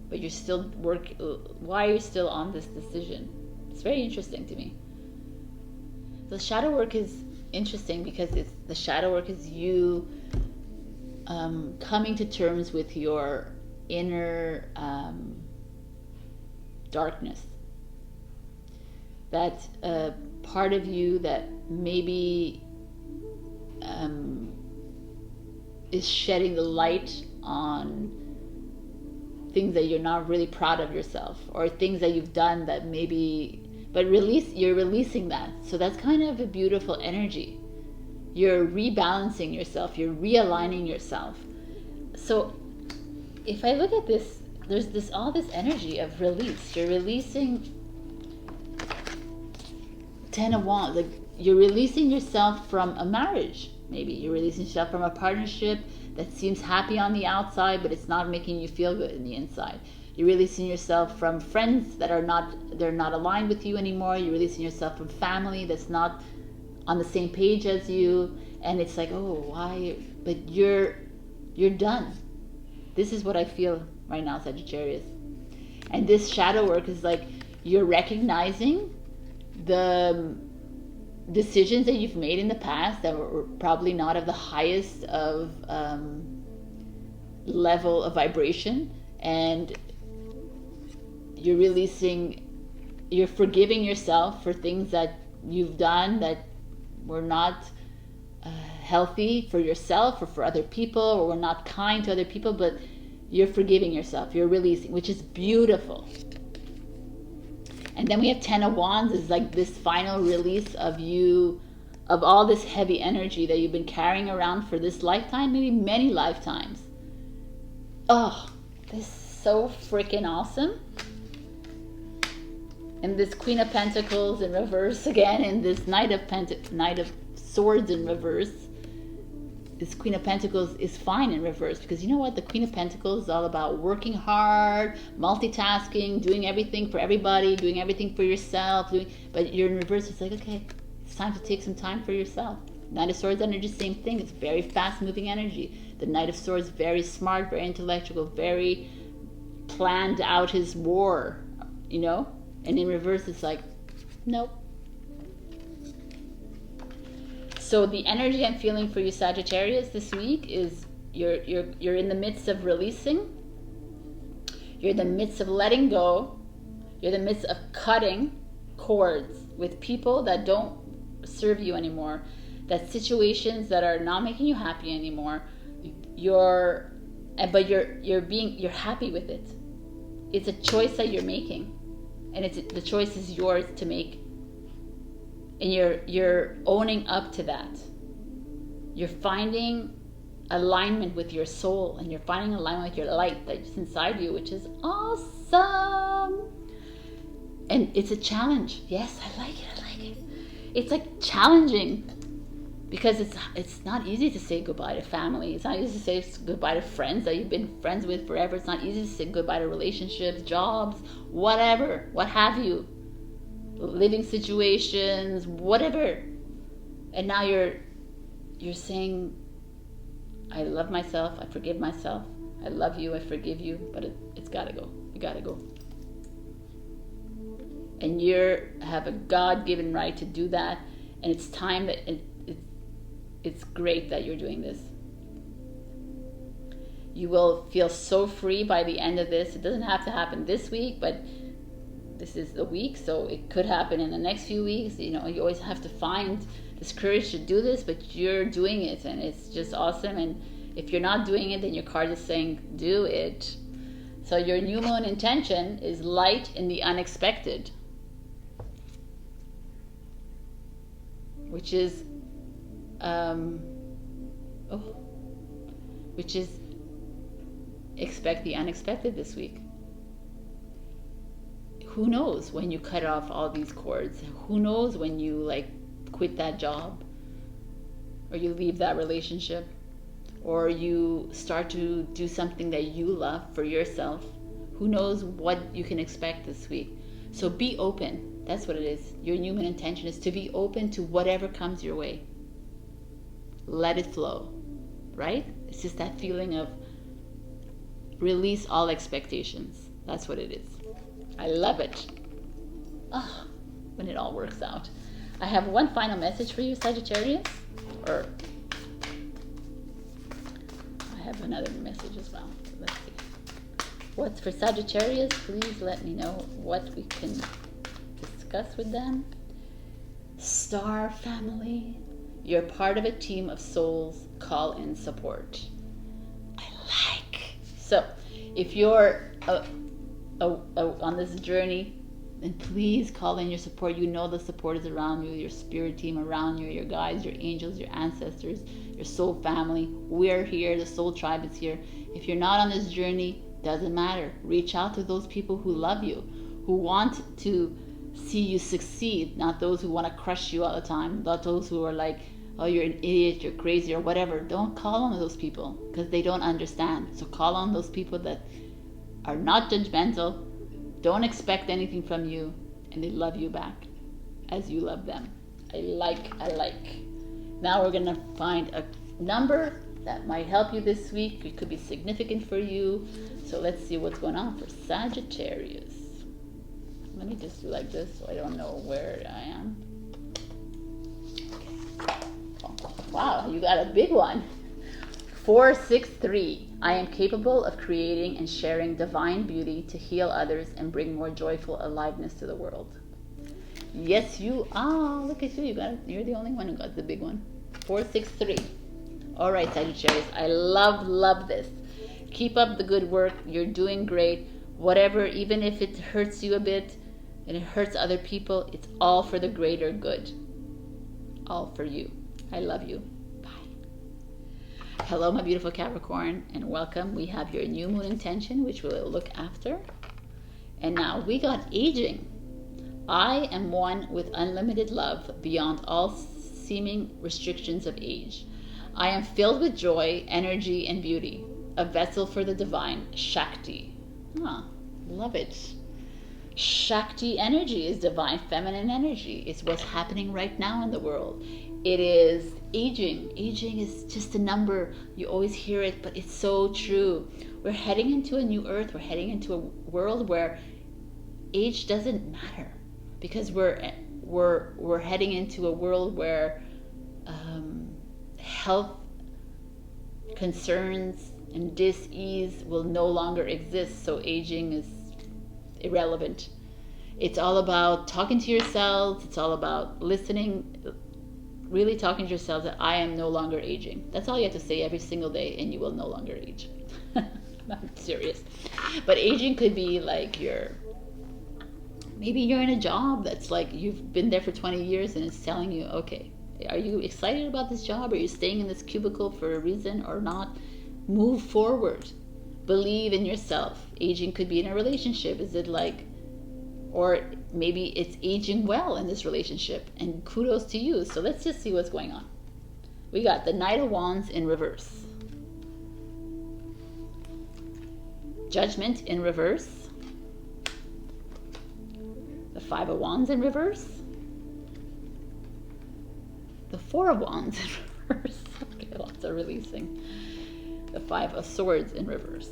but you're still why are you still on this decision? It's very interesting to me. The shadow work is interesting because the shadow work is you coming to terms with your inner darkness. That part of you that maybe is shedding the light on things that you're not really proud of yourself, or things that you've done that maybe, but you're releasing that. So that's kind of a beautiful energy. You're rebalancing yourself, you're realigning yourself. So if I look at this, there's all this energy of release. You're releasing 10 of Wands, like you're releasing yourself from a marriage. Maybe you're releasing yourself from a partnership that seems happy on the outside, but it's not making you feel good in the inside. You're releasing yourself from friends that are not aligned with you anymore. You're releasing yourself from family that's not on the same page as you. And it's like, oh, why? But you're done. This is what I feel right now, Sagittarius. And this shadow work is like you're recognizing the decisions that you've made in the past that were probably not of the highest of level of vibration, and you're forgiving yourself for things that you've done that were not healthy for yourself or for other people, or were not kind to other people, but you're forgiving yourself, you're releasing, which is beautiful. And then we have 10 of Wands is like this final release of you, of all this heavy energy that you've been carrying around for this lifetime, maybe many lifetimes. Oh, this is so freaking awesome. And this Queen of Pentacles in reverse again, and this Knight of Swords in reverse. This Queen of Pentacles is fine in reverse, because you know what? The Queen of Pentacles is all about working hard, multitasking, doing everything for everybody, doing everything for yourself. But you're in reverse. It's like, okay, it's time to take some time for yourself. Knight of Swords energy, same thing. It's very fast-moving energy. The Knight of Swords, very smart, very intellectual, very planned out his war, you know? And in reverse, it's like, nope. So the energy I'm feeling for you, Sagittarius, this week is you're in the midst of releasing. You're in the midst of letting go. You're in the midst of cutting cords with people that don't serve you anymore, that situations that are not making you happy anymore. You're happy with it. It's a choice that you're making, and the choice is yours to make. And you're owning up to that. You're finding alignment with your soul, and you're finding alignment with your light that's inside you, which is awesome. And it's a challenge. Yes, I like it. It's like challenging, because it's not easy to say goodbye to family. It's not easy to say goodbye to friends that you've been friends with forever. It's not easy to say goodbye to relationships, jobs, whatever, what have you. Living situations, whatever. And now you're saying, I love myself, I forgive myself, I love you, I forgive you, but it's gotta go. You gotta go. And you have a God-given right to do that, and it's time that it's great that you're doing this. You will feel so free by the end of this. It doesn't have to happen this week, but this is the week, so it could happen in the next few weeks. You know, you always have to find this courage to do this, but you're doing it, and it's just awesome. And if you're not doing it, then your card is saying, do it. So your new moon intention is light in the unexpected, which is expect the unexpected this week. Who knows when you cut off all these cords? Who knows when you like quit that job, or you leave that relationship, or you start to do something that you love for yourself? Who knows what you can expect this week? So be open. That's what it is. Your new moon intention is to be open to whatever comes your way. Let it flow, right? It's just that feeling of release all expectations. That's what it is. I love it. Oh, when it all works out. I have one final message for you, Sagittarius. Or I have another message as well. Let's see. What's for Sagittarius? Please let me know what we can discuss with them. Star family, you're part of a team of souls. Call in support. I like. So, if you're on this journey, then please call in your support. You know the support is around you, your spirit team around you, your guides, your angels, your ancestors, your soul family. We're here. The soul tribe is here. If you're not on this journey, doesn't matter. Reach out to those people who love you, who want to see you succeed, not those who want to crush you all the time, not those who are like, oh, you're an idiot, you're crazy, or whatever. Don't call on those people because they don't understand. So call on those people that are not judgmental, don't expect anything from you, and they love you back as you love them. I like. Now we're gonna find a number that might help you this week. It could be significant for you. So let's see what's going on for Sagittarius. Let me just do like this so I don't know where I am. Oh, wow, you got a big one. 463. I am capable of creating and sharing divine beauty to heal others and bring more joyful aliveness to the world. Yes, you are. Look at you. You're the only one who got the big one. 463. All right, Sagittarius. I love this. Keep up the good work. You're doing great. Whatever, even if it hurts you a bit and it hurts other people, it's all for the greater good. All for you. I love you. Hello, my beautiful Capricorn, and welcome. We have your new moon intention, which we'll look after. And now we got aging. I am one with unlimited love beyond all seeming restrictions of age. I am filled with joy, energy, and beauty, a vessel for the divine, Shakti. Love it. Shakti energy is divine feminine energy. It's what's happening right now in the world. It is aging. Aging is just a number. You always hear it, but it's so true. We're heading into a new earth. We're heading into a world where age doesn't matter, because we're heading into a world where health concerns and dis-ease will no longer exist. So aging is irrelevant. It's all about talking to yourselves. It's all about listening. Really talking to yourselves that I am no longer aging. That's all you have to say every single day, and you will no longer age. I'm serious. But aging could be like maybe you're in a job that's like you've been there for 20 years and it's telling you, okay, are you excited about this job? Are you staying in this cubicle for a reason or not? Move forward. Believe in yourself. Aging could be in a relationship. Is it like, or maybe it's aging well in this relationship, and kudos to you. So let's just see what's going on. We got the Knight of Wands in reverse, Judgment in reverse, the Five of Wands in reverse, the Four of Wands in reverse. Okay, lots of releasing. The Five of Swords in reverse,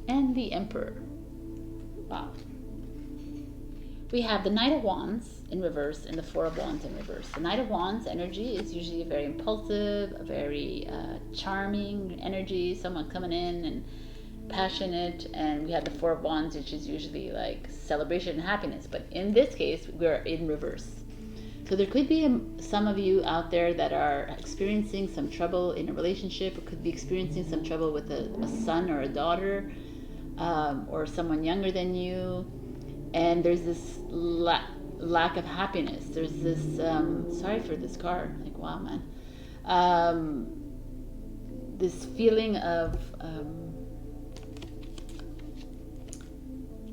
and the Emperor. Wow. We have the Knight of Wands in reverse and the Four of Wands in reverse. The Knight of Wands energy is usually a very impulsive, a very charming energy, someone coming in and passionate. And we have the Four of Wands, which is usually like celebration and happiness. But in this case, we're in reverse. So there could be some of you out there that are experiencing some trouble in a relationship, or could be experiencing some trouble with a son or a daughter, or someone younger than you, and there's this lack of happiness. There's this sorry for this car, like wow, man. This feeling of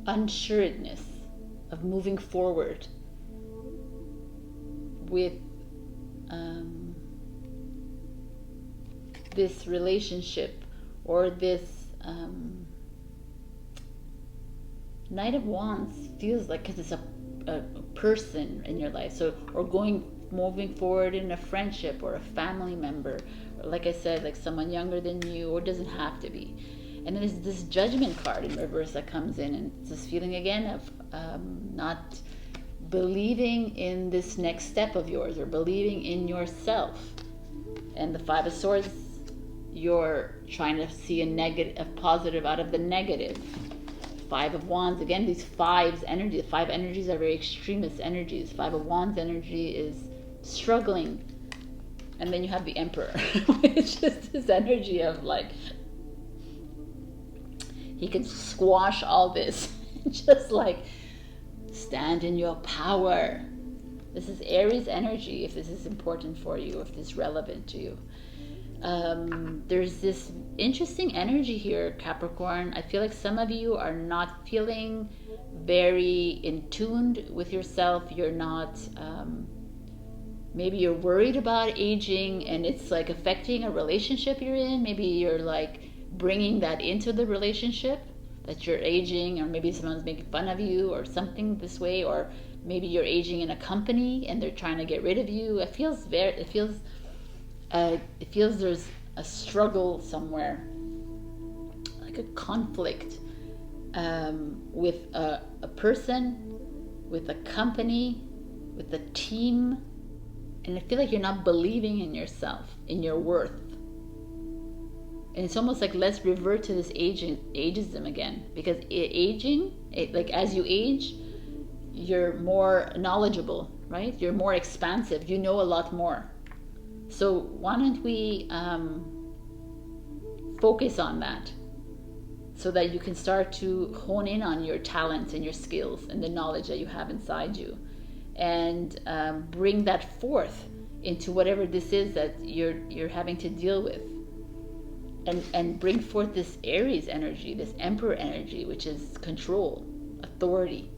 unsureness of moving forward with this relationship, or this Knight of Wands feels like, because it's a person in your life, so, or moving forward in a friendship or a family member, or like I said, like someone younger than you, or doesn't have to be. And then there's this Judgment card in reverse that comes in, and it's this feeling again of not believing in this next step of yours, or believing in yourself. And the Five of Swords, you're trying to see a positive out of the negative. Five of Wands, again, these fives energy, the five energies are very extremist energies. Five of Wands energy is struggling. And then you have the Emperor, which is this energy of like, he can squash all this, just like stand in your power. This is Aries energy, if this is important for you, if this is relevant to you. There's this interesting energy here, Capricorn. I feel like some of you are not feeling very in tuned with yourself. You're not, maybe you're worried about aging and it's like affecting a relationship you're in. Maybe you're like bringing that into the relationship, that you're aging, or maybe someone's making fun of you or something this way, or maybe you're aging in a company and they're trying to get rid of you. It feels there's a struggle somewhere, like a conflict with a person, with a company, with a team. And I feel like you're not believing in yourself, in your worth. And it's almost like, let's revert to this ageism again, because like as you age, you're more knowledgeable, right? You're more expansive. You know a lot more. So why don't we focus on that, so that you can start to hone in on your talents and your skills and the knowledge that you have inside you, and bring that forth into whatever this is that you're having to deal with. And bring forth this Aries energy, this Emperor energy, which is control, authority,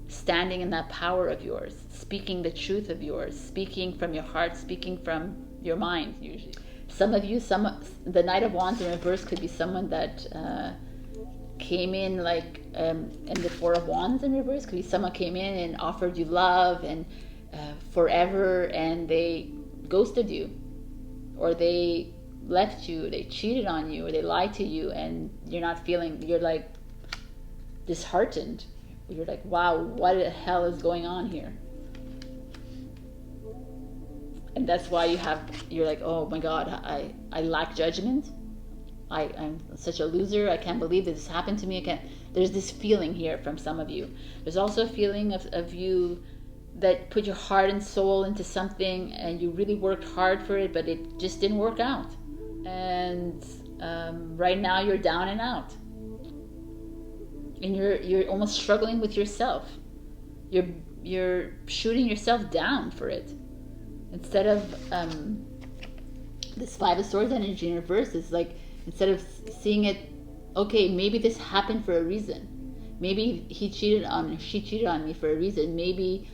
standing in that power of yours, speaking the truth of yours, speaking from your heart, speaking from your mind, usually. Some of you, the Knight of Wands in reverse could be someone that came in like, and the Four of Wands in reverse could be someone came in and offered you love and forever, and they ghosted you, or they left you, they cheated on you, or they lied to you, and you're like disheartened. You're like, wow, what the hell is going on here? And that's why you're like, oh my God, I lack judgment. I'm such a loser. I can't believe this happened to me. There's this feeling here from some of you. There's also a feeling of you that put your heart and soul into something and you really worked hard for it, but it just didn't work out. And right now you're down and out. And you're almost struggling with yourself. You're shooting yourself down for it. Instead of this Five of Swords energy in reverse, is like, instead of seeing it, okay, maybe this happened for a reason. Maybe she cheated on me for a reason. Maybe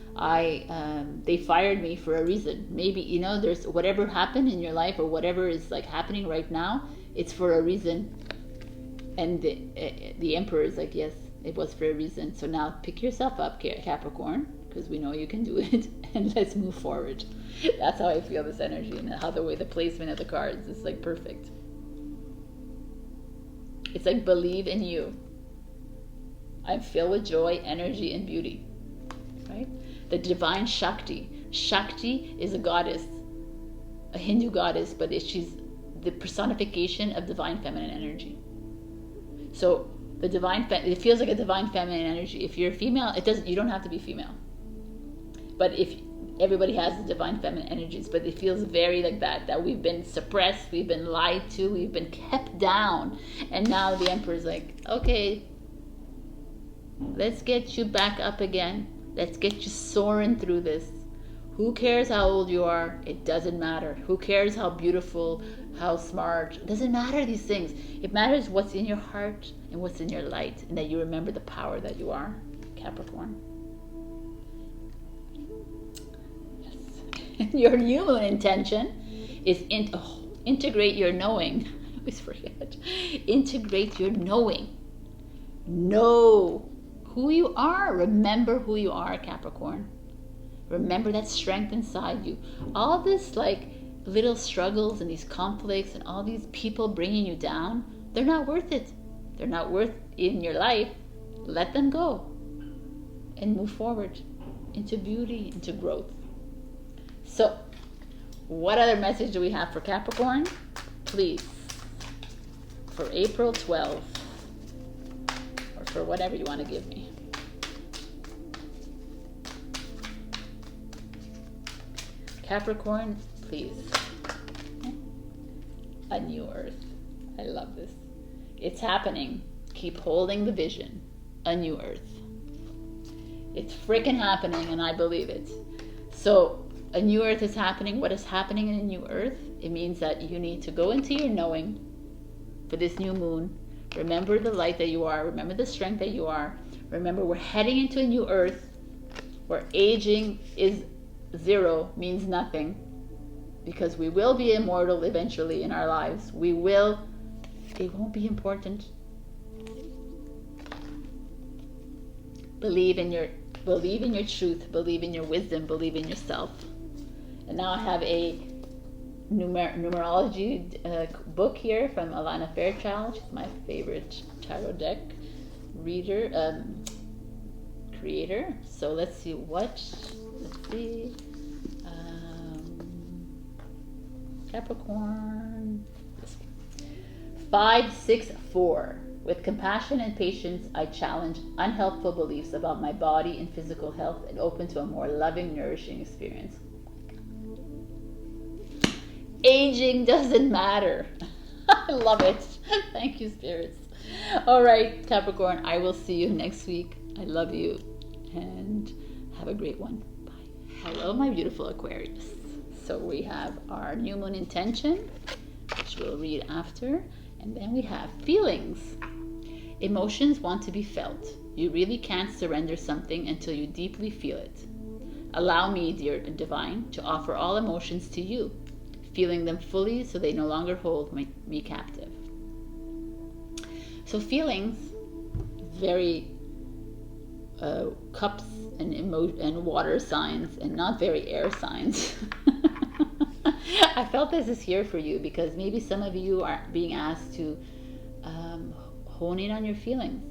they fired me for a reason. Maybe, there's whatever happened in your life, or whatever is like happening right now, it's for a reason. And the Emperor is like, yes, it was for a reason. So now pick yourself up, Capricorn, because we know you can do it, and let's move forward. That's how I feel this energy, and how the placement of the cards is like perfect. It's like, believe in you. I'm filled with joy, energy, and beauty. Right? The divine Shakti. Shakti is a goddess, a Hindu goddess, but she's the personification of divine feminine energy. So the it feels like a divine feminine energy. If you're female, you don't have to be female. But if everybody has the divine feminine energies, but it feels very like that we've been suppressed, we've been lied to, we've been kept down, and now the Emperor's like, okay, let's get you back up again. Let's get you soaring through this. Who cares how old you are? It doesn't matter. Who cares how beautiful, how smart? It doesn't matter these things. It matters what's in your heart and what's in your light, and that you remember the power that you are, Capricorn. Yes. Your new intention is integrate your knowing. I always forget. Integrate your knowing. Know who you are. Remember who you are, Capricorn. Remember that strength inside you. All this like little struggles and these conflicts and all these people bringing you down, they're not worth it. They're not worth in your life. Let them go and move forward. into beauty, into growth. So, what other message do we have for Capricorn? Please, for April 12th, or for whatever you want to give me. Capricorn, please. A new earth. I love this. It's happening. Keep holding the vision. A new earth. It's freaking happening, and I believe it. So, a new earth is happening. What is happening in a new earth? It means that you need to go into your knowing for this new moon. Remember the light that you are. Remember the strength that you are. Remember, we're heading into a new earth where aging is zero, means nothing, because we will be immortal eventually in our lives. It won't be important. Believe in your truth, believe in your wisdom, believe in yourself. And now I have a numerology book here from Alana Fairchild. She's my favorite tarot deck creator. So let's see. Capricorn. 5, 6, 4. With compassion and patience, I challenge unhelpful beliefs about my body and physical health and open to a more loving, nourishing experience. Aging doesn't matter. I love it. Thank you, spirits. All right, Capricorn, I will see you next week. I love you and have a great one. Bye. Hello, my beautiful Aquarius. So we have our new moon intention, which we'll read after. And then we have feelings. Emotions want to be felt. You really can't surrender something until you deeply feel it. Allow me, dear divine, to offer all emotions to you, feeling them fully so they no longer hold me captive. So feelings, very cups and water signs, and not very air signs. I felt this is here for you because maybe some of you are being asked to hone in on your feelings.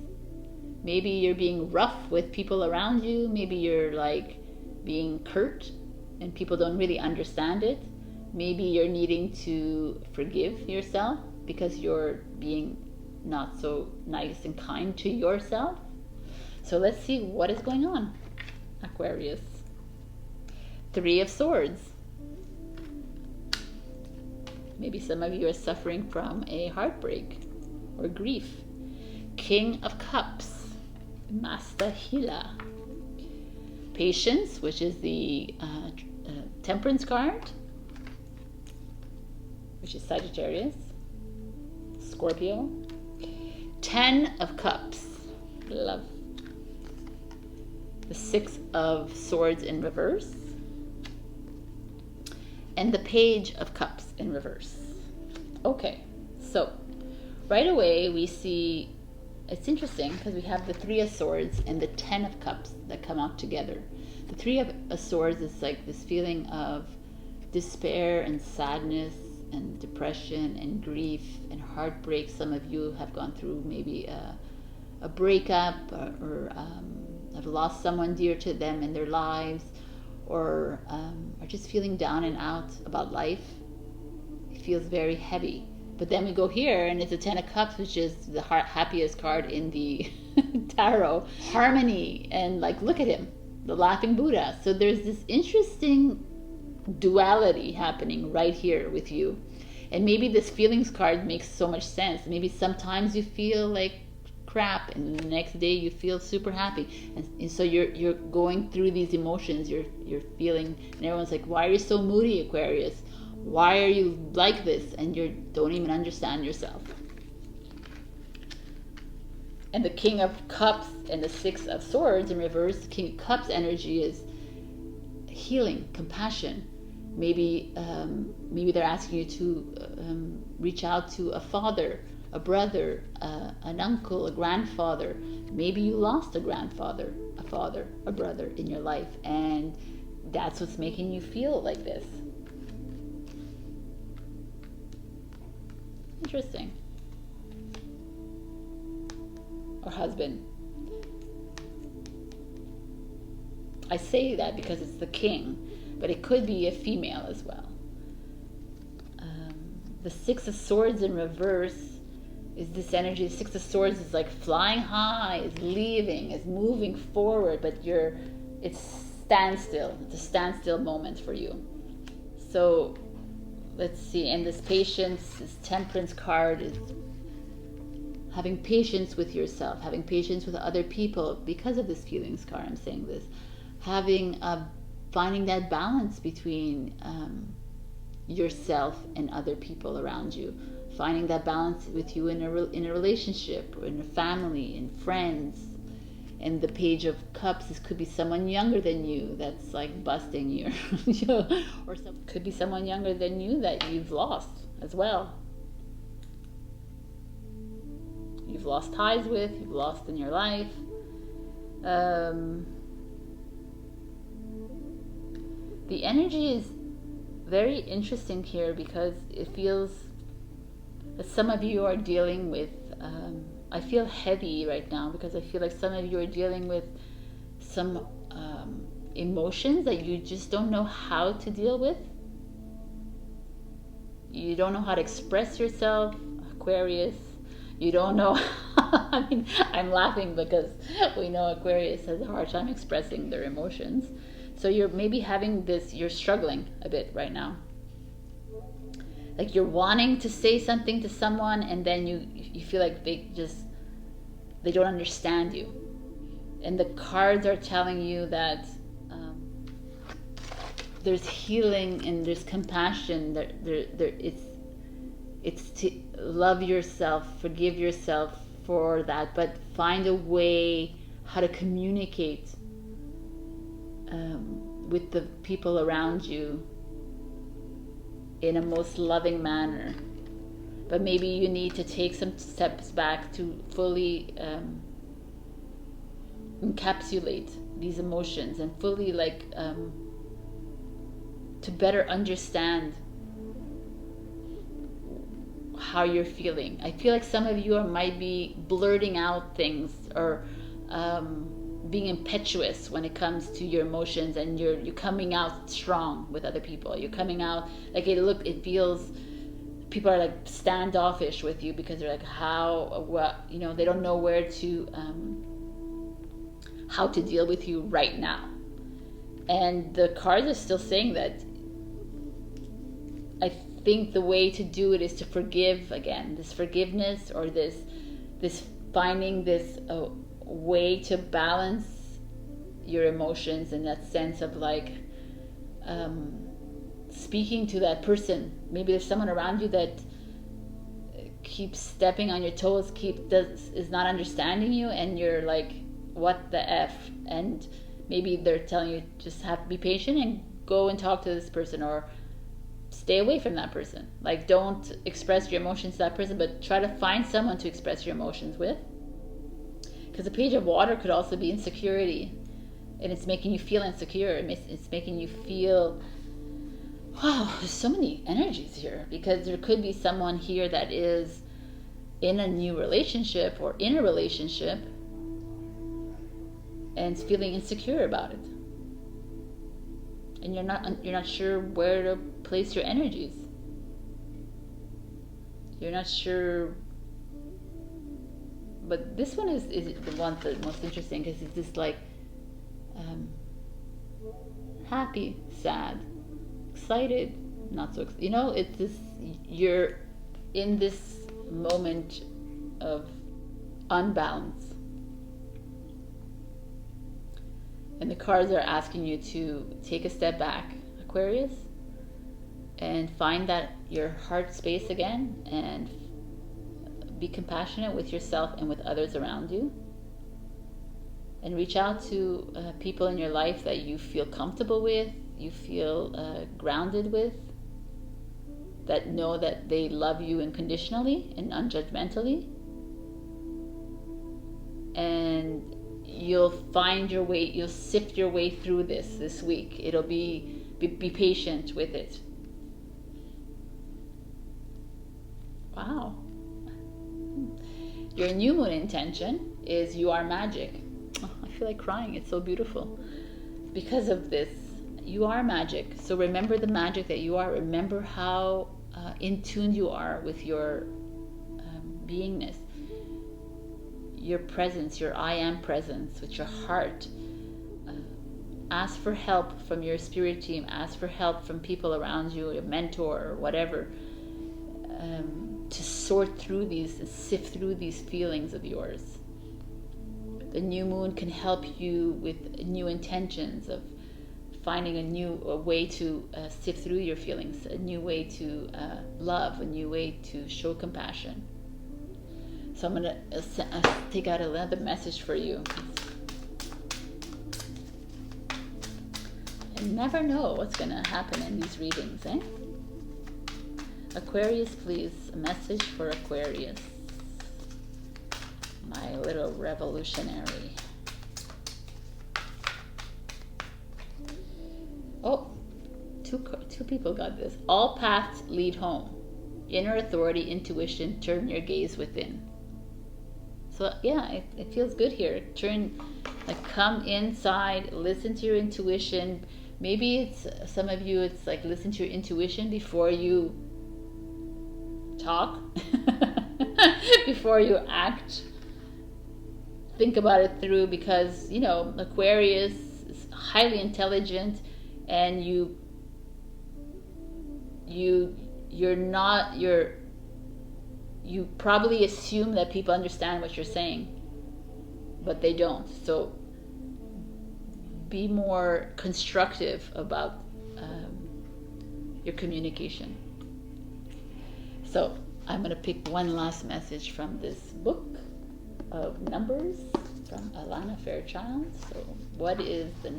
Maybe you're being rough with people around you. Maybe you're like being curt and people don't really understand it. Maybe you're needing to forgive yourself because you're being not so nice and kind to yourself. So let's see what is going on, Aquarius. 3 of Swords. Maybe some of you are suffering from a heartbreak or grief. King of Cups, Master Healer. Patience, which is the Temperance card, which is Sagittarius. Scorpio. 10 of Cups, love. The 6 of Swords in reverse. And the Page of Cups in reverse. Okay, so right away we see, it's interesting because we have the 3 of Swords and the 10 of Cups that come out together. The 3 of Swords is like this feeling of despair and sadness and depression and grief and heartbreak. Some of you have gone through maybe a breakup or have lost someone dear to them in their lives, or are just feeling down and out about life. It feels very heavy. But then we go here and it's a 10 of Cups, which is the happiest card in the tarot. Harmony, and like, look at him, the laughing Buddha. So there's this interesting duality happening right here with you. And maybe this feelings card makes so much sense. Maybe sometimes you feel like crap and the next day you feel super happy, and so you're going through these emotions, you're feeling, and everyone's like, why are you so moody, Aquarius? Why are you like this? And you don't even understand yourself. And the King of Cups and the 6 of Swords in reverse, the King of Cups energy is healing, compassion. Maybe they're asking you to reach out to a father, a brother, an uncle, a grandfather. Maybe you lost a grandfather, a father, a brother in your life, and that's what's making you feel like this. Interesting. Or husband. I say that because it's the king, but it could be a female as well. The Six of Swords in reverse is this energy. The Six of Swords is like flying high, is leaving, is moving forward, but it's standstill. It's a standstill moment for you. So let's see, and this patience, this Temperance card is having patience with yourself, having patience with other people. Because of this feelings card, I'm saying this. Finding that balance between yourself and other people around you. Finding that balance with you in a relationship, or in a family, in friends. And the Page of Cups, this could be someone younger than you that's like busting you, or could be someone younger than you that you've lost as well. You've lost ties with, you've lost in your life. The energy is very interesting here because it feels that some of you are dealing with, I feel heavy right now because I feel like some of you are dealing with some emotions that you just don't know how to deal with. You don't know how to express yourself, Aquarius. You don't know. I mean, I'm laughing because we know Aquarius has a hard time expressing their emotions. So you're maybe having this, you're struggling a bit right now. Like you're wanting to say something to someone and then you feel like they don't understand you. And the cards are telling you that there's healing and there's compassion. It's to love yourself, forgive yourself for that, but find a way how to communicate with the people around you in a most loving manner. But maybe you need to take some steps back to fully encapsulate these emotions and fully to better understand how you're feeling. I feel like some of you might be blurting out things or being impetuous when it comes to your emotions, and you're coming out strong with other people. You're coming out like it feels people are like standoffish with you because they're like they don't know where to how to deal with you right now. And the cards are still saying that I think the way to do it is to forgive again, this forgiveness, or this finding this way to balance your emotions in that sense of speaking to that person. Maybe there's someone around you that keeps stepping on your toes, is not understanding you, and you're like, what the F? And maybe they're telling you just have to be patient and go and talk to this person, or stay away from that person. Like, don't express your emotions to that person, but try to find someone to express your emotions with. Because the Page of Water could also be insecurity, and it's making you feel insecure. It's making you feel, wow, there's so many energies here, because there could be someone here that is in a new relationship or in a relationship and is feeling insecure about it. And you're not sure where to place your energies. You're not sure. But this one is the one that's most interesting, because it's just like happy, sad, excited, not so it's this, you're in this moment of unbalance. And the cards are asking you to take a step back, Aquarius, and find your heart space again, and be compassionate with yourself and with others around you, and reach out to people in your life that you feel comfortable with, you feel grounded with, that know that they love you unconditionally and unjudgmentally. And you'll find your way, you'll sift your way through this week. It'll be patient with it. Wow. Your new moon intention is you are magic. Oh, I feel like crying, it's so beautiful. because of this, you are magic. So remember the magic that you are. Remember how in tune you are with your beingness, your presence, your I am presence, with your heart. Ask for help from your spirit team. Ask for help from people around you, a mentor or whatever, to sort through these and sift through these feelings of yours. The new moon can help you with new intentions of finding a way to sift through your feelings, a new way to love, a new way to show compassion. So I'm going to take out another message for you. You never know what's going to happen in these readings, eh? Aquarius, please, a message for Aquarius. My little revolutionary. Oh, two people got this. All paths lead home. Inner authority, intuition, turn your gaze within. So yeah, it feels good here. Come inside, listen to your intuition. Maybe it's, some of you, it's like listen to your intuition before you talk, before you act. Think about it through, because, you know, Aquarius is highly intelligent, and you probably assume that people understand what you're saying, but they don't. So be more constructive about your communication. So I'm going to pick one last message from this book of numbers from Alana Fairchild. So what is the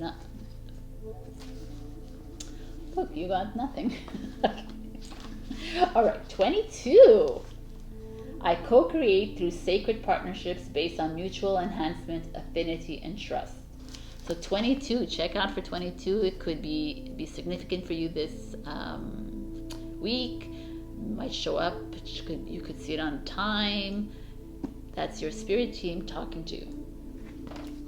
look, you got nothing. All right, 22. I co-create through sacred partnerships based on mutual enhancement, affinity, and trust. So 22, check out for 22. It could be significant for you this week. It might show up. You could see it on time. That's your spirit team talking to you.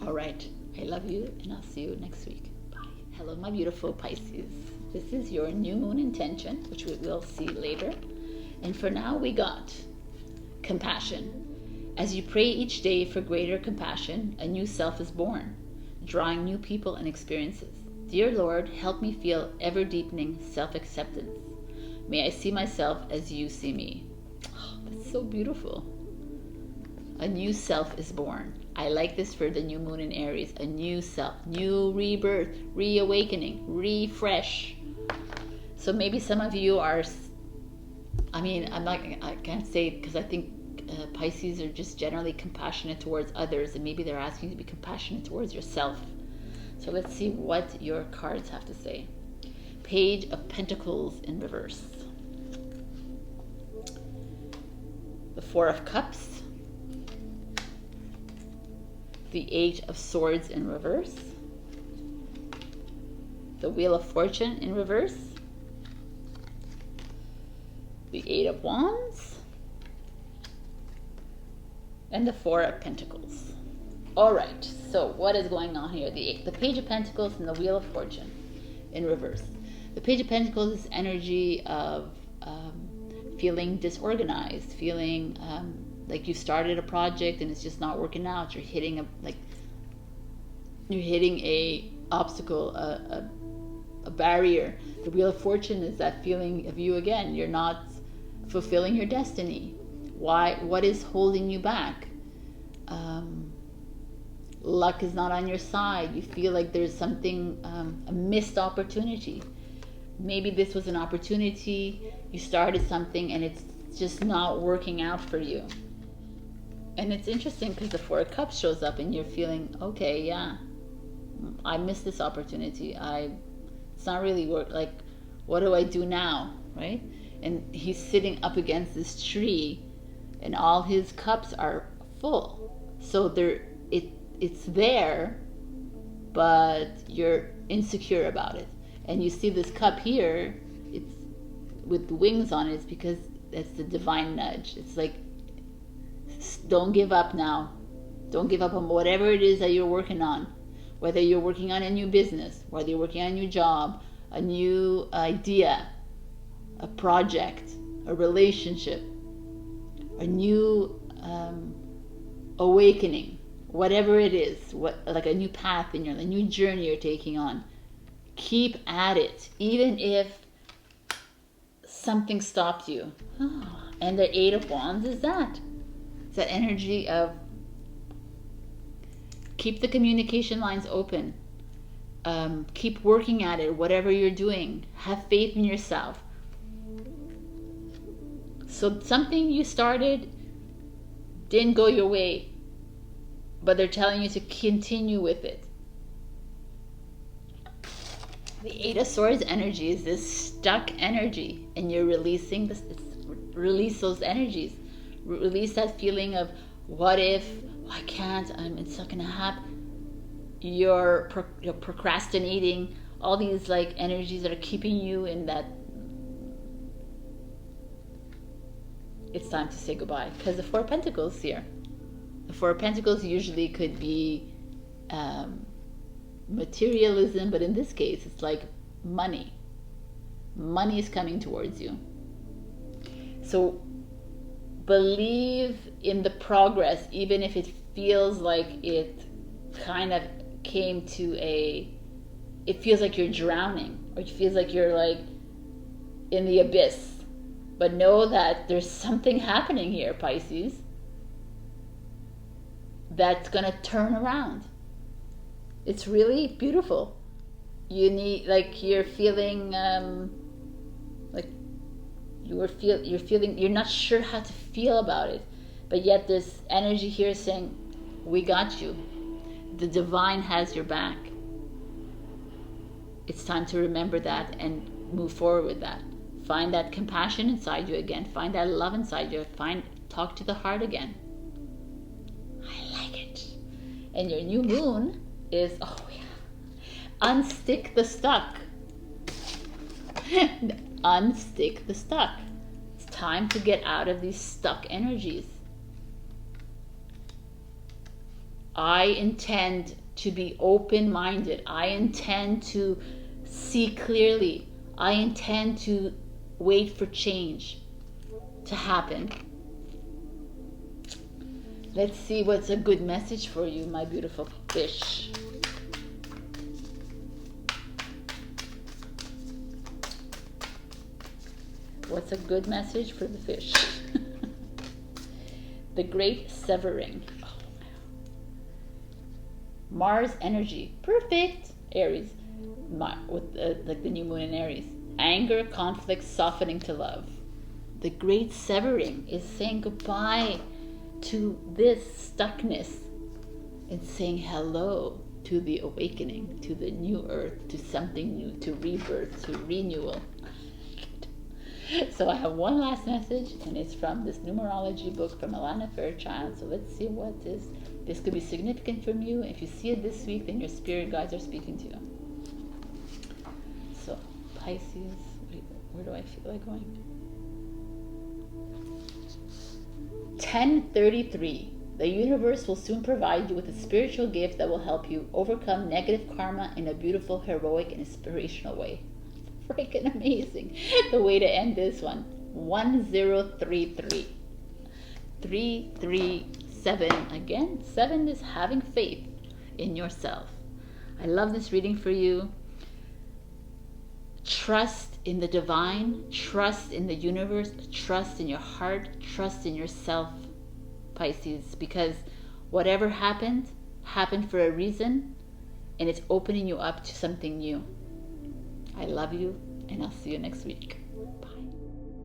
All right, I love you, and I'll see you next week. Bye. Hello, my beautiful Pisces. This is your new moon intention, which we will see later. And for now, we got compassion. As you pray each day for greater compassion, a new self is born, drawing new people and experiences. Dear Lord, help me feel ever-deepening self-acceptance. May I see myself as you see me. Oh, that's so beautiful. A new self is born. I like this for the new moon in Aries. A new self, new rebirth, reawakening, refresh. So maybe some of you are, I can't say it because I think Pisces are just generally compassionate towards others, and maybe they're asking you to be compassionate towards yourself. So let's see what your cards have to say. Page of Pentacles in reverse. The Four of Cups. The Eight of Swords in reverse. The Wheel of Fortune in reverse. The Eight of Wands. And the Four of Pentacles. All right, so what is going on here? The Page of Pentacles and the Wheel of Fortune in reverse. The Page of Pentacles is energy of feeling disorganized, feeling like you started a project and it's just not working out. You're hitting a obstacle, a barrier. The Wheel of Fortune is that feeling of you again. You're not fulfilling your destiny. Why? What is holding you back? Luck is not on your side. You feel like there's something, a missed opportunity. Maybe this was an opportunity. You started something and it's just not working out for you. And it's interesting because the Four of Cups shows up and you're feeling, okay, yeah, I missed this opportunity. It's not really work. Like, what do I do now, right? And he's sitting up against this tree, and all his cups are full. So it's there, but you're insecure about it. And you see this cup here, it's with wings on it. It's because that's the divine nudge. It's like, don't give up now. Don't give up on whatever it is that you're working on. Whether you're working on a new business, whether you're working on a new job, a new idea, a project, a relationship, a new awakening, whatever it is, like a new path in your life, a new journey you're taking on, keep at it, even if something stopped you. And the Eight of Wands is that. It's that energy of keep the communication lines open. Keep working at it, whatever you're doing. Have faith in yourself. So something you started didn't go your way, but they're telling you to continue with it. The Eight of Swords energy is this stuck energy, and you're releasing this. Release those energies. Release that feeling of what if I can't. It's not gonna happen. You're procrastinating. All these like energies that are keeping you in that. It's time to say goodbye, because the Four of Pentacles here. The Four of Pentacles usually could be materialism, but in this case it's like money. Money is coming towards you. So believe in the progress, even if it feels like it kind of came to it feels like you're drowning, or it feels like you're like in the abyss. But know that there's something happening here, Pisces, that's going to turn around. It's really beautiful. You need, like, you're feeling like you're feeling, you're not sure how to feel about it, but yet this energy here is saying, we got you. The divine has your back. It's time to remember that and move forward with that. Find that compassion inside you again. Find that love inside you. Talk to the heart again. I like it. And your new moon is, unstick the stuck. Unstick the stuck. It's time to get out of these stuck energies. I intend to be open-minded. I intend to see clearly. I intend to wait for change to happen. Let's see what's a good message for you, my beautiful fish. What's a good message for the fish? The Great Severing. Mars energy. Perfect. Aries. With like the new moon in Aries. Anger, conflict, softening to love. The Great Severing is saying goodbye to this stuckness and saying hello to the awakening, to the new earth, to something new, to rebirth, to renewal. So I have one last message, and it's from this numerology book from Alana Fairchild. So let's see what this could be significant from you. If you see it this week, then your spirit guides are speaking to you. So Pisces, where do I feel like going? 1033. The universe will soon provide you with a spiritual gift that will help you overcome negative karma in a beautiful, heroic, and inspirational way. Freaking amazing. The way to end this one. 1033. 337. Again, 7 is having faith in yourself. I love this reading for you. Trust in the divine, trust in the universe, trust in your heart, trust in yourself, Pisces, because whatever happened for a reason, and it's opening you up to something new. I love you, and I'll see you next week.